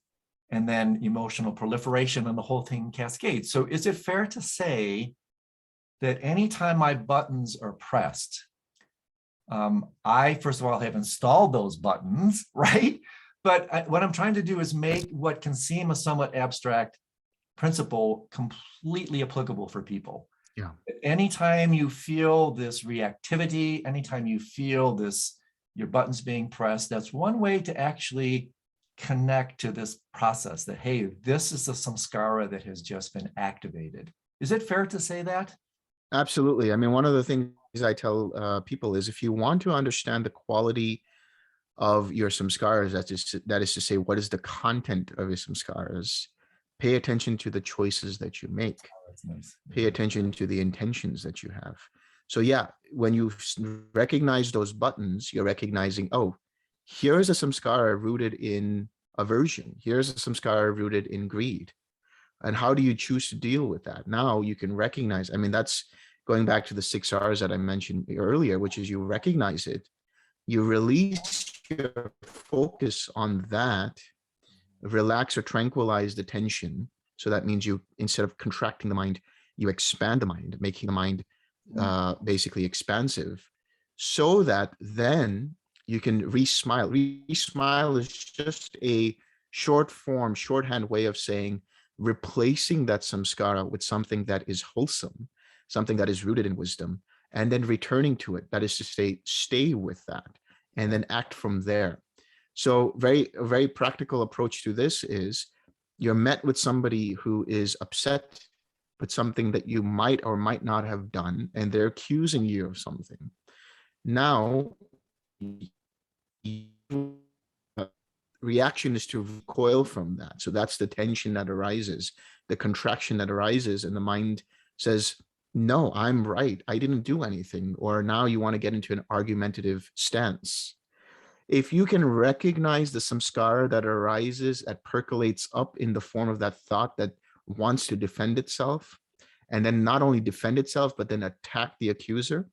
and then emotional proliferation, and the whole thing cascades. So is it fair to say that anytime my buttons are pressed, I, first of all, have installed those buttons, right? But what I'm trying to do is make what can seem a somewhat abstract principle completely applicable for people. Yeah. Anytime you feel this reactivity, anytime you feel this, your buttons being pressed, that's one way to actually connect to this process that, hey, this is the samskara that has just been activated. Is it fair to say that? Absolutely. I mean, one of the things I tell people is if you want to understand the quality of your samskaras, that is to say, what is the content of your samskaras, pay attention to the choices that you make. That's nice. Pay attention to the intentions that you have. So yeah, when you recognize those buttons, you're recognizing, oh, here's a samskara rooted in aversion. Here's a samskara rooted in greed. And how do you choose to deal with that? Now you can recognize, I mean, that's going back to the 6 R's that I mentioned earlier, which is you recognize it, you release your focus on that, relax or tranquilize the tension. So that means you, instead of contracting the mind, you expand the mind, making the mind basically expansive, so that then you can re-smile. Re-smile is just a shorthand way of saying replacing that samskara with something that is wholesome, something that is rooted in wisdom, and then returning to it. That is to stay with that, and then act from there. So a very practical approach to this is you're met with somebody who is upset with something that you might or might not have done, and they're accusing you of something. Now, reaction is to recoil from that. So that's the tension that arises, the contraction that arises, and the mind says, no, I'm right, I didn't do anything. Or now you want to get into an argumentative stance. If you can recognize the samskara that arises, that percolates up in the form of that thought that wants to defend itself, and then not only defend itself, but then attack the accuser,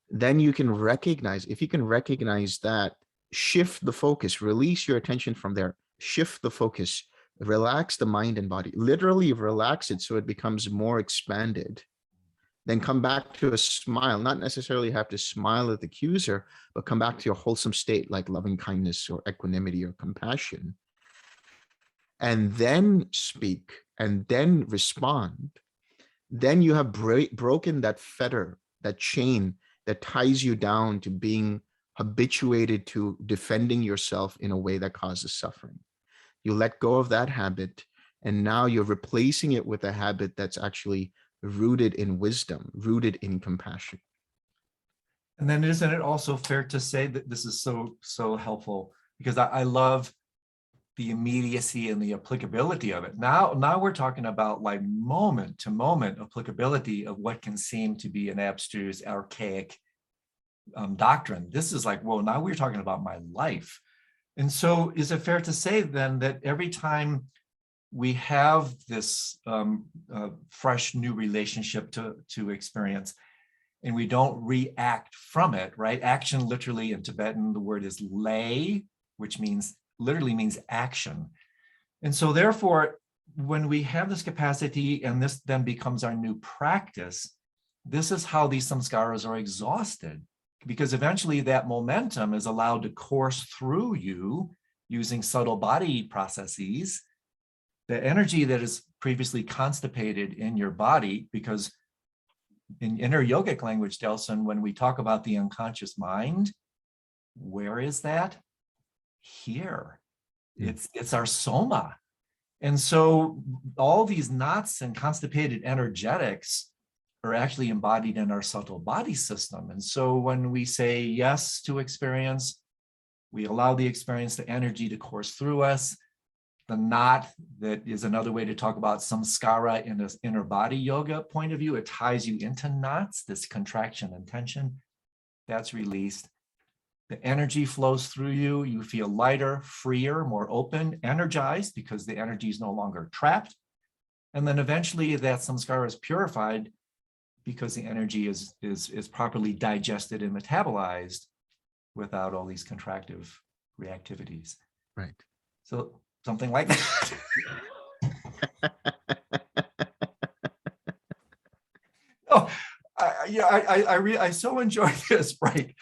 then you can recognize, if you can recognize that, shift the focus, release your attention from there, shift the focus, relax the mind and body, literally relax it so it becomes more expanded. Then come back to a smile, not necessarily have to smile at the accuser, but come back to your wholesome state like loving kindness or equanimity or compassion. And then speak and then respond. Then you have broken that fetter, that chain that ties you down to being habituated to defending yourself in a way that causes suffering. You let go of that habit, And now you're replacing it with a habit that's actually rooted in wisdom, rooted in compassion. And then isn't it also fair to say that this is so helpful, because I love the immediacy and the applicability of it. Now we're talking about like moment to moment applicability of what can seem to be an abstruse, archaic doctrine. This is like, well, now we're talking about my life. And so is it fair to say then that every time we have this fresh new relationship to experience, and we don't react from it, right? Action literally in Tibetan, the word is lay, which literally means action. And so therefore, when we have this capacity and this then becomes our new practice, this is how these samskaras are exhausted, because eventually that momentum is allowed to course through you using subtle body processes, the energy that is previously constipated in your body, because in inner yogic language, Delson, when we talk about the unconscious mind, where is that? Here. It's our soma. And so all these knots and constipated energetics are actually embodied in our subtle body system. And so when we say yes to experience, we allow the experience, the energy to course through us. The knot, that is another way to talk about samskara in this inner body yoga point of view. It ties you into knots, this contraction and tension, that's released. The energy flows through you. You feel lighter, freer, more open, energized, because the energy is no longer trapped. And then eventually that samskara is purified because the energy is properly digested and metabolized without all these contractive reactivities. Right. So something like that. Oh, I so enjoy this, right?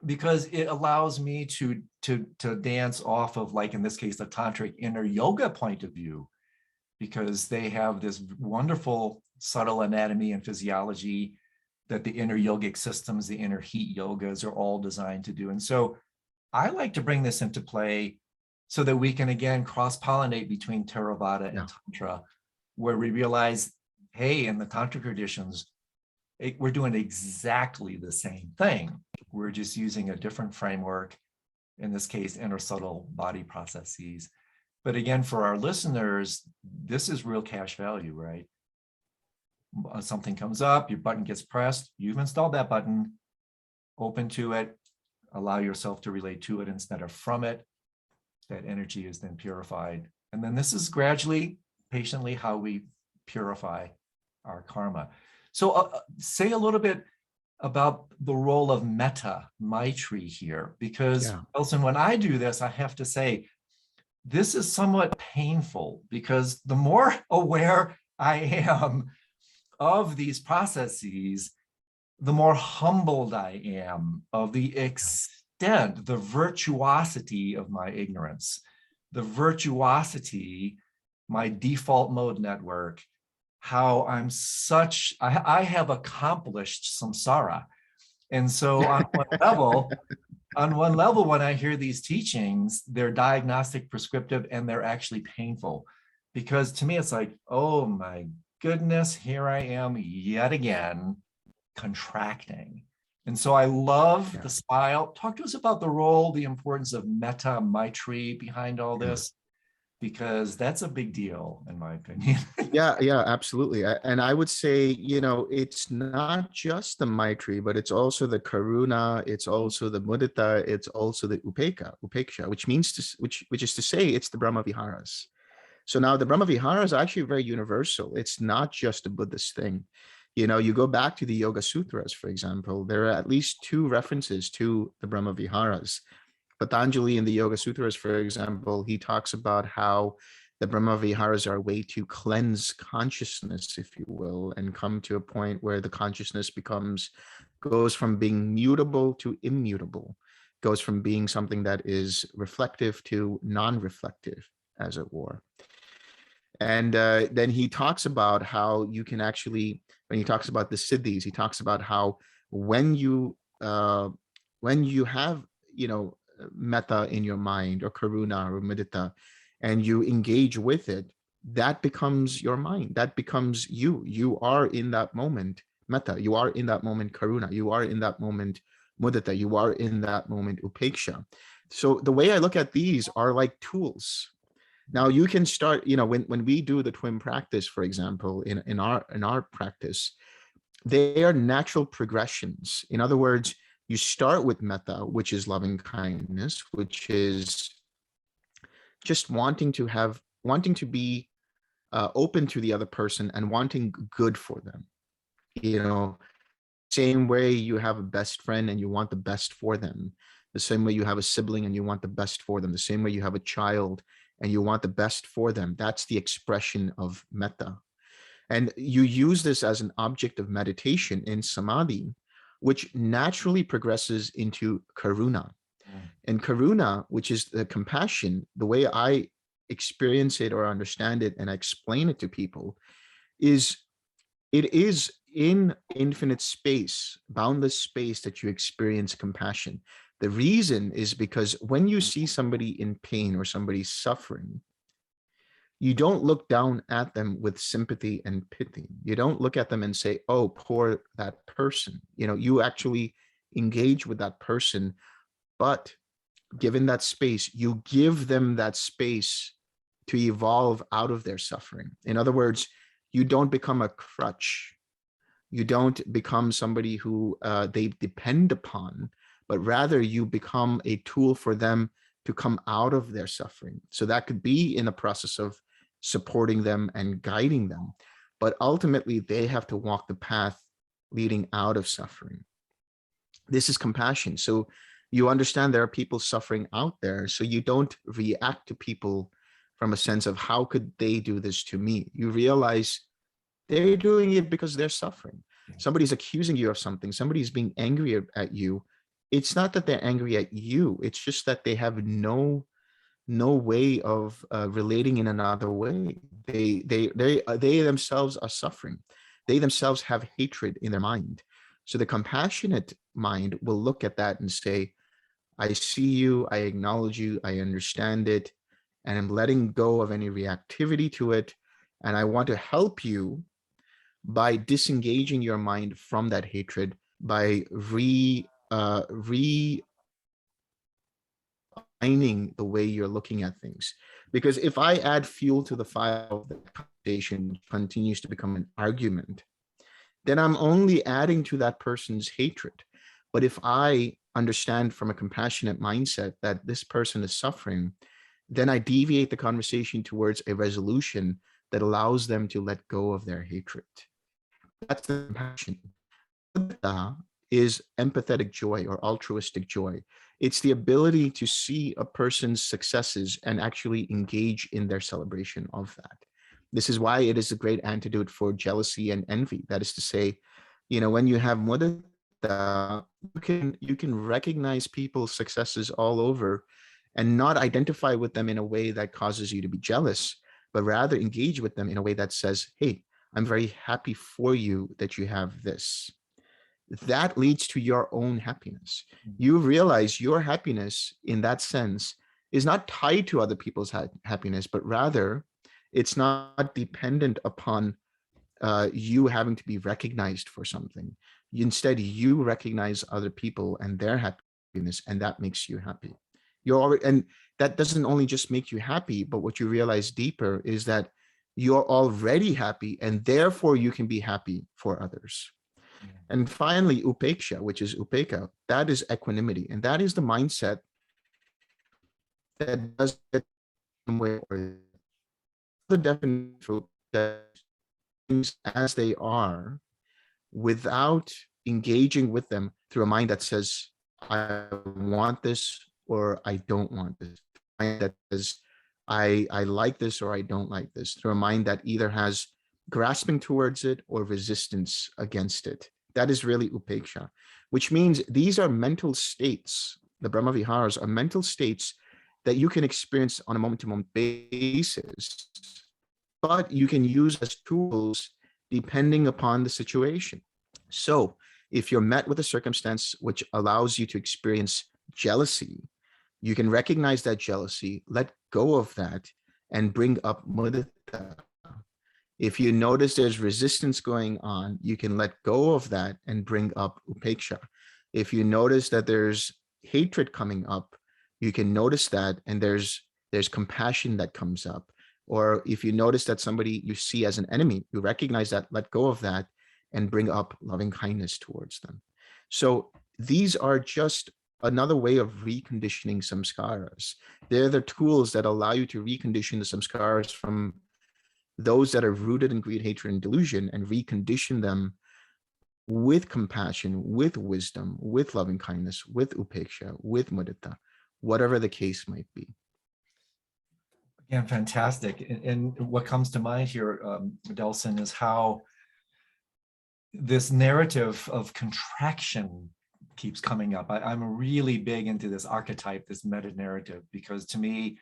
Because it allows me to dance off of, like in this case, the tantric inner yoga point of view, because they have this wonderful subtle anatomy and physiology that the inner yogic systems, the inner heat yogas are all designed to do. And so I like to bring this into play so that we can, again, cross-pollinate between Theravada and Tantra, where we realize, hey, in the Tantra traditions, we're doing exactly the same thing. We're just using a different framework, in this case, inner subtle body processes. But again, for our listeners, this is real cash value, right? Something comes up, your button gets pressed, you've installed that button, open to it, allow yourself to relate to it instead of from it. That energy is then purified. And then this is gradually, patiently, how we purify our karma. So say a little bit about the role of metta, Maitri here, because Delson, when I do this, I have to say, this is somewhat painful, because the more aware I am of these processes, the more humbled I am of the extent, the virtuosity of my ignorance, the virtuosity, my default mode network, how I have accomplished samsara. And so on one level, when I hear these teachings, they're diagnostic, prescriptive, and they're actually painful. Because to me, it's like, oh my goodness, here I am yet again, contracting. And so I love the smile. Talk to us about the role, the importance of metta, Maitri behind all this, because that's a big deal, in my opinion. Yeah, absolutely. And I would say, it's not just the Maitri, but it's also the Karuna, it's also the Mudita, it's also the Upeksha, which is to say, it's the Brahmaviharas. So now the Brahmaviharas are actually very universal. It's not just a Buddhist thing. You go back to the Yoga Sutras, for example, there are at least 2 references to the Brahmaviharas. Patanjali in the Yoga Sutras, for example, he talks about how the Brahmaviharas are a way to cleanse consciousness, if you will, and come to a point where the consciousness goes from being mutable to immutable, goes from being something that is reflective to non-reflective, as it were. And then he talks about how you can actually, when he talks about the siddhis, he talks about how when you have, metta in your mind, or karuna or mudita, and you engage with it, that becomes your mind. That becomes you. You are in that moment metta. You are in that moment karuna. You are in that moment mudita. You are in that moment upeksha. So the way I look at these are like tools. Now you can start, when we do the twin practice, for example, in our practice, they are natural progressions. In other words, you start with metta, which is loving kindness, which is just wanting to be open to the other person and wanting good for them. Same way you have a best friend and you want the best for them, the same way you have a sibling and you want the best for them, the same way you have a child and you want the best for them. That's the expression of metta. And you use this as an object of meditation in samadhi, which naturally progresses into karuna. And karuna, which is the compassion, the way I experience it or understand it and I explain it to people, is it is in infinite space, boundless space, that you experience compassion. The reason is because when you see somebody in pain or somebody suffering, you don't look down at them with sympathy and pity. You don't look at them and say, oh, poor that person. You actually engage with that person, but given that space, you give them that space to evolve out of their suffering. In other words, you don't become a crutch. You don't become somebody who they depend upon, but rather you become a tool for them to come out of their suffering. So that could be in a process of supporting them and guiding them, but ultimately they have to walk the path leading out of suffering. This is compassion. So you understand there are people suffering out there, so you don't react to people from a sense of how could they do this to me. You realize they're doing it because they're suffering. Somebody's accusing you of something. Somebody's being angry at you. It's not that they're angry at you. It's just that they have no way of relating in another way. They themselves are suffering. They themselves have hatred in their mind. So the compassionate mind will look at that and say, I see you, I acknowledge you, I understand it, and I'm letting go of any reactivity to it. And I want to help you by disengaging your mind from that hatred, by refining the way you're looking at things. Because if I add fuel to the fire of the conversation, which continues to become an argument, then I'm only adding to that person's hatred. But if I understand from a compassionate mindset that this person is suffering, then I deviate the conversation towards a resolution that allows them to let go of their hatred. That's the compassion. Metta is empathetic joy or altruistic joy. It's the ability to see a person's successes and actually engage in their celebration of that. This is why it is a great antidote for jealousy and envy. That is to say, when you have mudita, you can recognize people's successes all over and not identify with them in a way that causes you to be jealous, but rather engage with them in a way that says, hey, I'm very happy for you that you have this. That leads to your own happiness. You realize your happiness in that sense is not tied to other people's happiness, but rather it's not dependent upon you having to be recognized for something. Instead, you recognize other people and their happiness, and that makes you happy. And that doesn't only just make you happy, but what you realize deeper is that you're already happy, and therefore you can be happy for others. And finally, upeksha, which is upeka, that is equanimity. And that is the mindset that does get way or the definition of things as they are without engaging with them through a mind that says, I want this or I don't want this. A mind that says, I like this or I don't like this. Through a mind that either has grasping towards it or resistance against it. That is really upeksha, which means these are mental states. The Brahmaviharas are mental states that you can experience on a moment-to-moment basis, but you can use as tools depending upon the situation. So if you're met with a circumstance which allows you to experience jealousy, you can recognize that jealousy, let go of that, and bring up mudita. If you notice there's resistance going on, you can let go of that and bring up upeksha. If you notice that there's hatred coming up, you can notice that, and there's compassion that comes up. Or if you notice that somebody you see as an enemy, you recognize that, let go of that, and bring up loving kindness towards them. So these are just another way of reconditioning samskaras. They're the tools that allow you to recondition the samskaras from those that are rooted in greed, hatred, and delusion, and recondition them with compassion, with wisdom, with loving kindness, with upeksha, with mudita, whatever the case might be. Again, fantastic. And what comes to mind here, Delson, is how this narrative of contraction keeps coming up. I'm really big into this archetype, this meta narrative, because to me,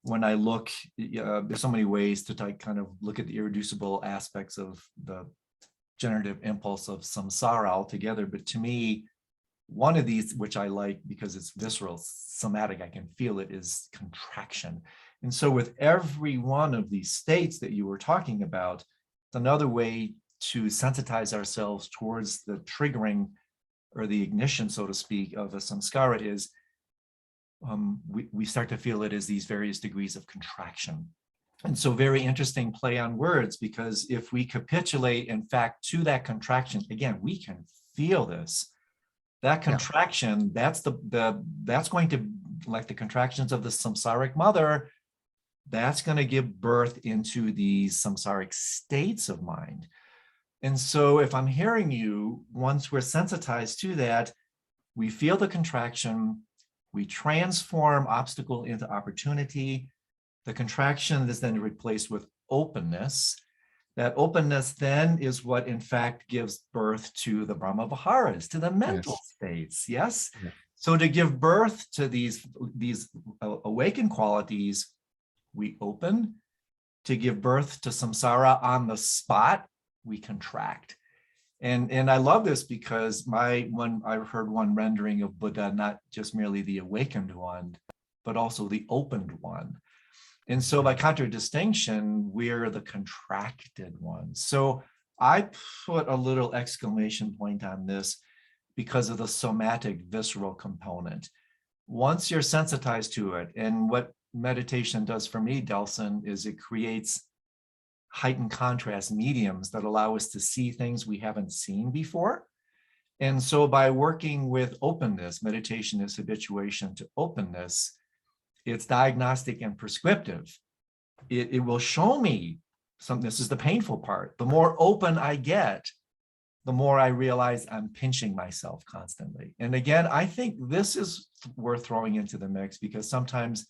when I look, there's so many ways to kind of look at the irreducible aspects of the generative impulse of samsara altogether. But to me, one of these, which I like because it's visceral, somatic, I can feel it, is contraction. And so with every one of these states that you were talking about, it's another way to sensitize ourselves towards the triggering or the ignition, so to speak, of a samskara is we start to feel it as these various degrees of contraction. And so very interesting play on words, because if we capitulate, in fact, to that contraction, again, we can feel this. That contraction, that's going to, like the contractions of the samsaric mother, that's going to give birth into these samsaric states of mind. And so if I'm hearing you, once we're sensitized to that, we feel the contraction, we transform obstacle into opportunity. The contraction is then replaced with openness. That openness then is what, in fact, gives birth to the Brahmaviharas, to the mental states, yes? So to give birth to these awakened qualities, we open. To give birth to samsara on the spot, we contract. And I love this because I've heard one rendering of Buddha, not just merely the awakened one, but also the opened one. And so by contradistinction, we're the contracted ones. So I put a little exclamation point on this because of the somatic visceral component. Once you're sensitized to it, and what meditation does for me, Delson, is it creates heightened contrast mediums that allow us to see things we haven't seen before. And so by working with openness, meditation is habituation to openness. It's diagnostic and prescriptive. It will show me something. This is the painful part. The more open I get, the more I realize I'm pinching myself constantly. And again, I think this is worth throwing into the mix, because sometimes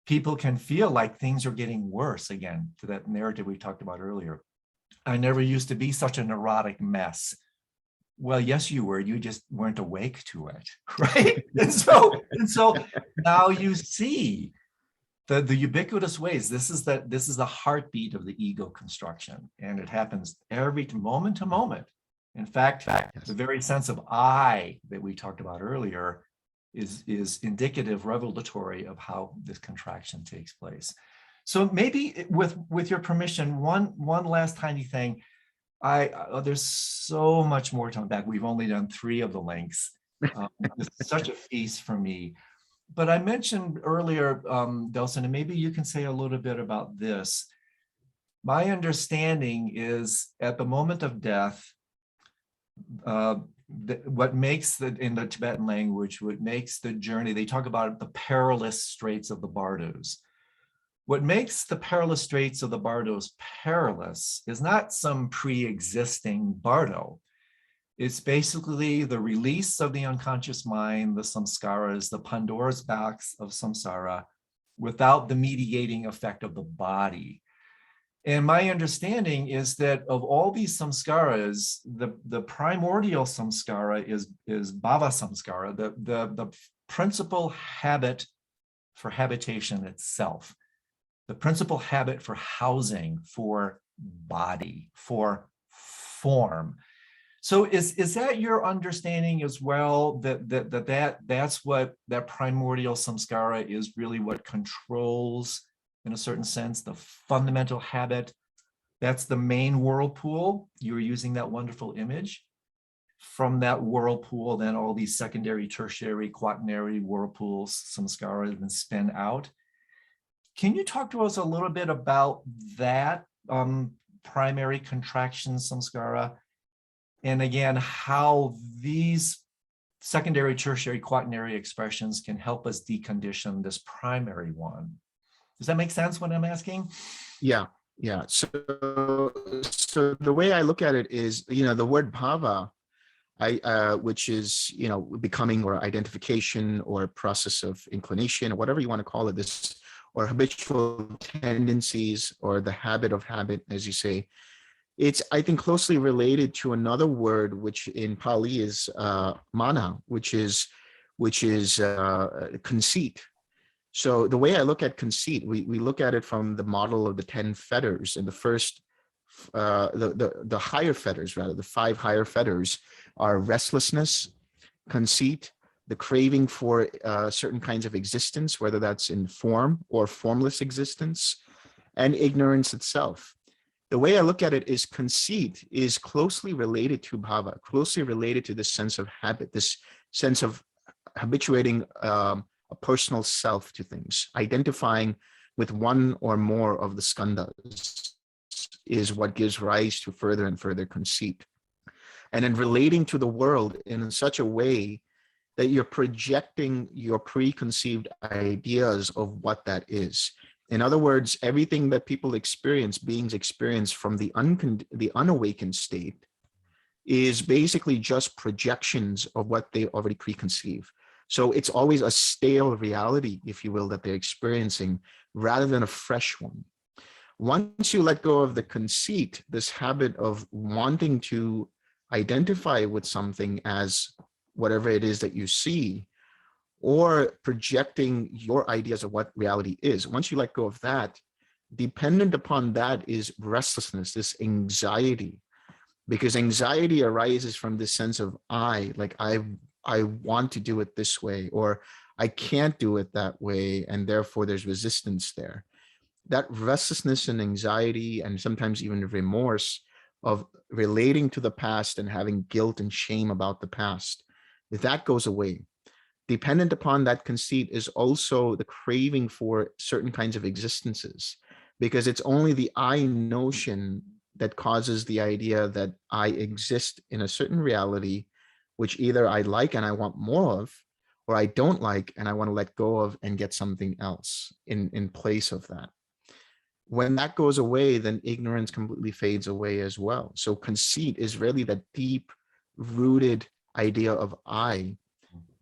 people can feel like things are getting worse, again, to that narrative we talked about earlier. I never used to be such a neurotic mess. Well, yes, you were. You just weren't awake to it, right? And so now you see the ubiquitous ways. This is the heartbeat of the ego construction, and it happens every moment to moment. In fact, the very sense of I that we talked about earlier is indicative, revelatory of how this contraction takes place. So maybe with your permission, one last tiny thing. There's so much more to unpack. We've only done 3 of the links. It's such a feast for me. But I mentioned earlier, Delson, and maybe you can say a little bit about this. My understanding is at the moment of death, what makes in the Tibetan language, what makes the journey, they talk about the perilous straits of the bardos. What makes the perilous straits of the bardos perilous is not some pre-existing bardo. It's basically the release of the unconscious mind, the samskaras, the Pandora's box of samsara, without the mediating effect of the body. And my understanding is that of all these samskaras, the primordial samskara is bhava-samskara, the principal habit for habitation itself, the principal habit for housing, for body, for form. So is that your understanding as well, that's what that primordial samskara is really what controls in a certain sense, the fundamental habit. That's the main whirlpool. You're using that wonderful image. From that whirlpool, then all these secondary, tertiary, quaternary whirlpools, samskara, have been spun out. Can you talk to us a little bit about that primary contraction samskara? And again, how these secondary, tertiary, quaternary expressions can help us decondition this primary one. Does that make sense what I'm asking? Yeah. So the way I look at it is, the word bhava, which is, becoming or identification or process of inclination or whatever you want to call it, this, or habitual tendencies or the habit of habit, as you say. It's, I think, closely related to another word, which in Pali is mana, which is conceit. So the way I look at conceit, we look at it from the model of the 10 fetters, and the first, the higher fetters, rather, the 5 higher fetters are restlessness, conceit, the craving for certain kinds of existence, whether that's in form or formless existence, and ignorance itself. The way I look at it is conceit is closely related to bhava, closely related to this sense of habit, this sense of habituating a personal self to things. Identifying with one or more of the skandhas is what gives rise to further and further conceit. And then relating to the world in such a way that you're projecting your preconceived ideas of what that is. In other words, everything that people experience, beings experience from the unawakened state, is basically just projections of what they already preconceive. So it's always a stale reality, if you will, that they're experiencing rather than a fresh one. Once you let go of the conceit, this habit of wanting to identify with something as whatever it is that you see, or projecting your ideas of what reality is. Once you let go of that, dependent upon that is restlessness, this anxiety, because anxiety arises from this sense of I want to do it this way, or I can't do it that way, and therefore there's resistance there. That restlessness and anxiety, and sometimes even remorse of relating to the past and having guilt and shame about the past, that goes away. Dependent upon that conceit is also the craving for certain kinds of existences, because it's only the I notion that causes the idea that I exist in a certain reality, which either I like and I want more of, or I don't like and I want to let go of and get something else in place of that. When that goes away, then ignorance completely fades away as well. So conceit is really that deep rooted idea of I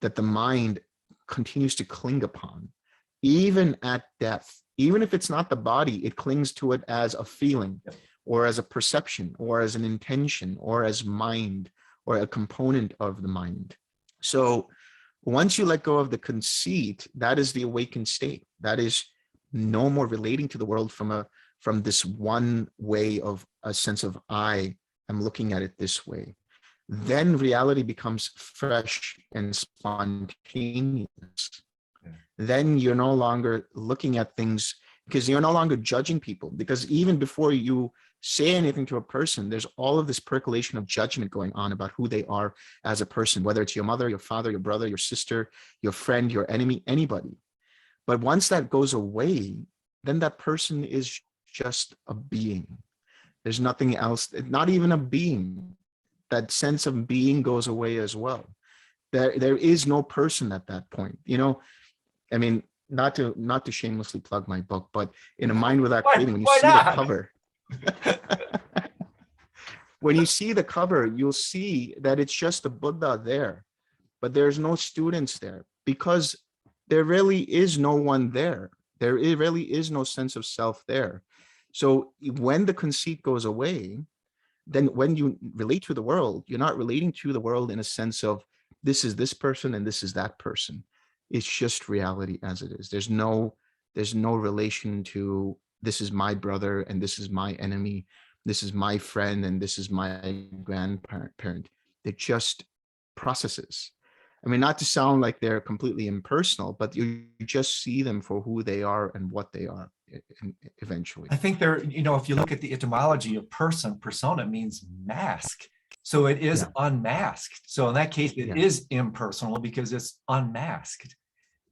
that the mind continues to cling upon, even at death. Even if it's not the body, it clings to it as a feeling, or as a perception, or as an intention, or as mind, or a component of the mind. So once you let go of the conceit, that is the awakened state. That is no more relating to the world from this one way of a sense of I am looking at it this way. Then reality becomes fresh and spontaneous. Then you're no longer looking at things, because you're no longer judging people, because even before you say anything to a person, there's all of this percolation of judgment going on about who they are as a person, whether it's your mother, your father, your brother, your sister, your friend, your enemy, anybody. But once that goes away, then that person is just a being. There's nothing else, not even a being. That sense of being goes away as well. There is no person at that point. I mean, not to shamelessly plug my book, but in A Mind Without Craving, when you see the cover, when you see the cover, you'll see that it's just a Buddha there, but there's no students there, because there really is no one there. There really is no sense of self there. So when the conceit goes away, then when you relate to the world, you're not relating to the world in a sense of this is this person and this is that person. It's just reality as it is. There's no relation to this is my brother and this is my enemy, this is my friend and this is my grandparent. They're just processes. I mean, not to sound like they're completely impersonal, but you just see them for who they are and what they are. eventually. I think there, if you look at the etymology of person, persona means mask. So it is Yeah. unmasked. So in that case, it Yeah. is impersonal because it's unmasked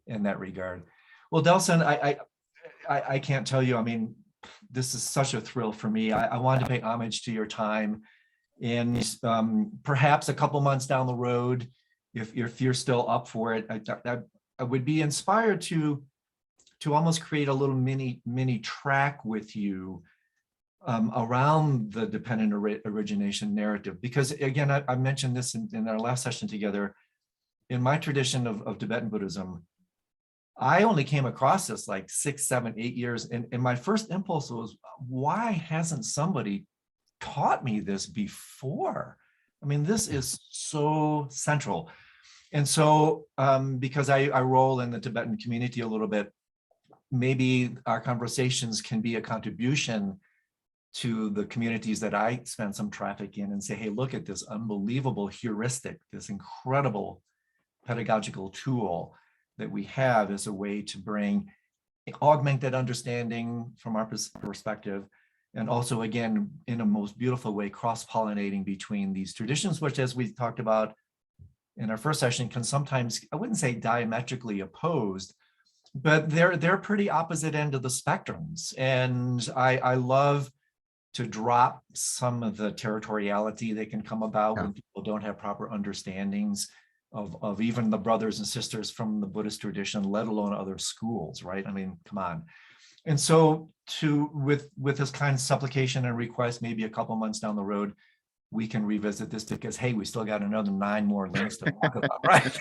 in that regard. Well, Delson, I can't tell you, I mean, this is such a thrill for me. I wanted to pay homage to your time. And perhaps a couple months down the road, if you're still up for it, I would be inspired to almost create a little mini track with you around the dependent origination narrative. Because again, I mentioned this in our last session together. In my tradition of Tibetan Buddhism, I only came across this like 6, 7, 8 years. And my first impulse was, why hasn't somebody taught me this before? I mean, this is so central. And so because I roll in the Tibetan community a little bit, maybe our conversations can be a contribution to the communities that I spend some traffic in and say, hey, look at this unbelievable heuristic, this incredible pedagogical tool that we have as a way to bring augmented understanding from our perspective. And also, again, in a most beautiful way, cross-pollinating between these traditions, which, as we talked about in our first session, can sometimes, I wouldn't say diametrically opposed, but they're pretty opposite end of the spectrums. And I love to drop some of the territoriality that can come about when people don't have proper understandings of even the brothers and sisters from the Buddhist tradition, let alone other schools, right? I mean, come on. And so with this kind of supplication and request, maybe a couple months down the road, we can revisit this because, hey, we still got another 9 more links to talk about, right?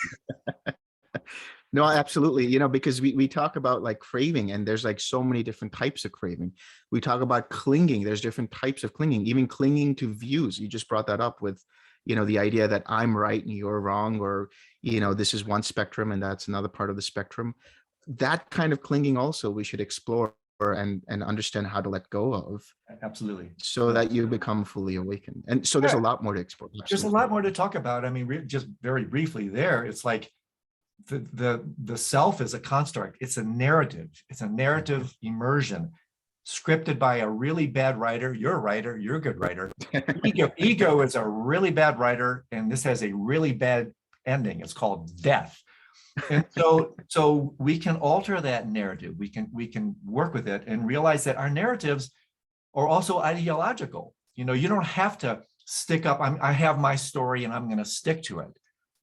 No, absolutely. Because we talk about like craving, and there's like so many different types of craving. We talk about clinging. There's different types of clinging, even clinging to views. You just brought that up with, the idea that I'm right and you're wrong, or, this is one spectrum and that's another part of the spectrum. That kind of clinging also we should explore and understand how to let go of. Absolutely. So that you become fully awakened. And so there's a lot more to explore. Absolutely. There's a lot more to talk about. I mean, just very briefly there, it's like, the self is a construct. It's a narrative. It's a narrative immersion scripted by a really bad writer. You're a writer. You're a good writer. Ego is a really bad writer, and this has a really bad ending. It's called death. And so we can alter that narrative. We can work with it and realize that our narratives are also ideological. You don't have to stick up. I have my story and I'm going to stick to it.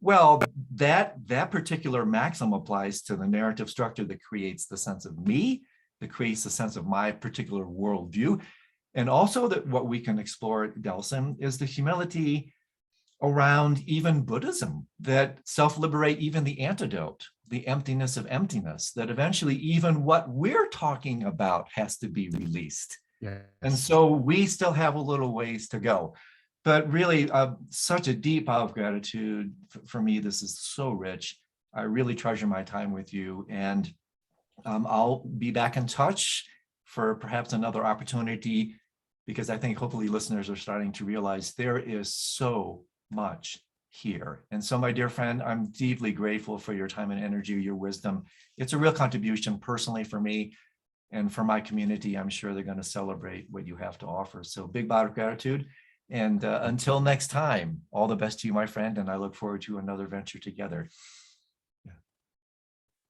Well, that particular maxim applies to the narrative structure that creates the sense of me, that creates the sense of my particular worldview. And also that what we can explore, Delson, is the humility around even Buddhism, that self-liberate even the antidote, the emptiness of emptiness, that eventually even what we're talking about has to be released. Yes. And so we still have a little ways to go. But really, such a deep bow of gratitude for me. This is so rich. I really treasure my time with you. And I'll be back in touch for perhaps another opportunity, because I think hopefully listeners are starting to realize there is so much here. And so, my dear friend, I'm deeply grateful for your time and energy, your wisdom. It's a real contribution personally for me and for my community. I'm sure they're going to celebrate what you have to offer. So big bow of gratitude. And until next time, all the best to you, my friend. And I look forward to another venture together.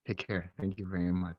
Take care. Thank you very much.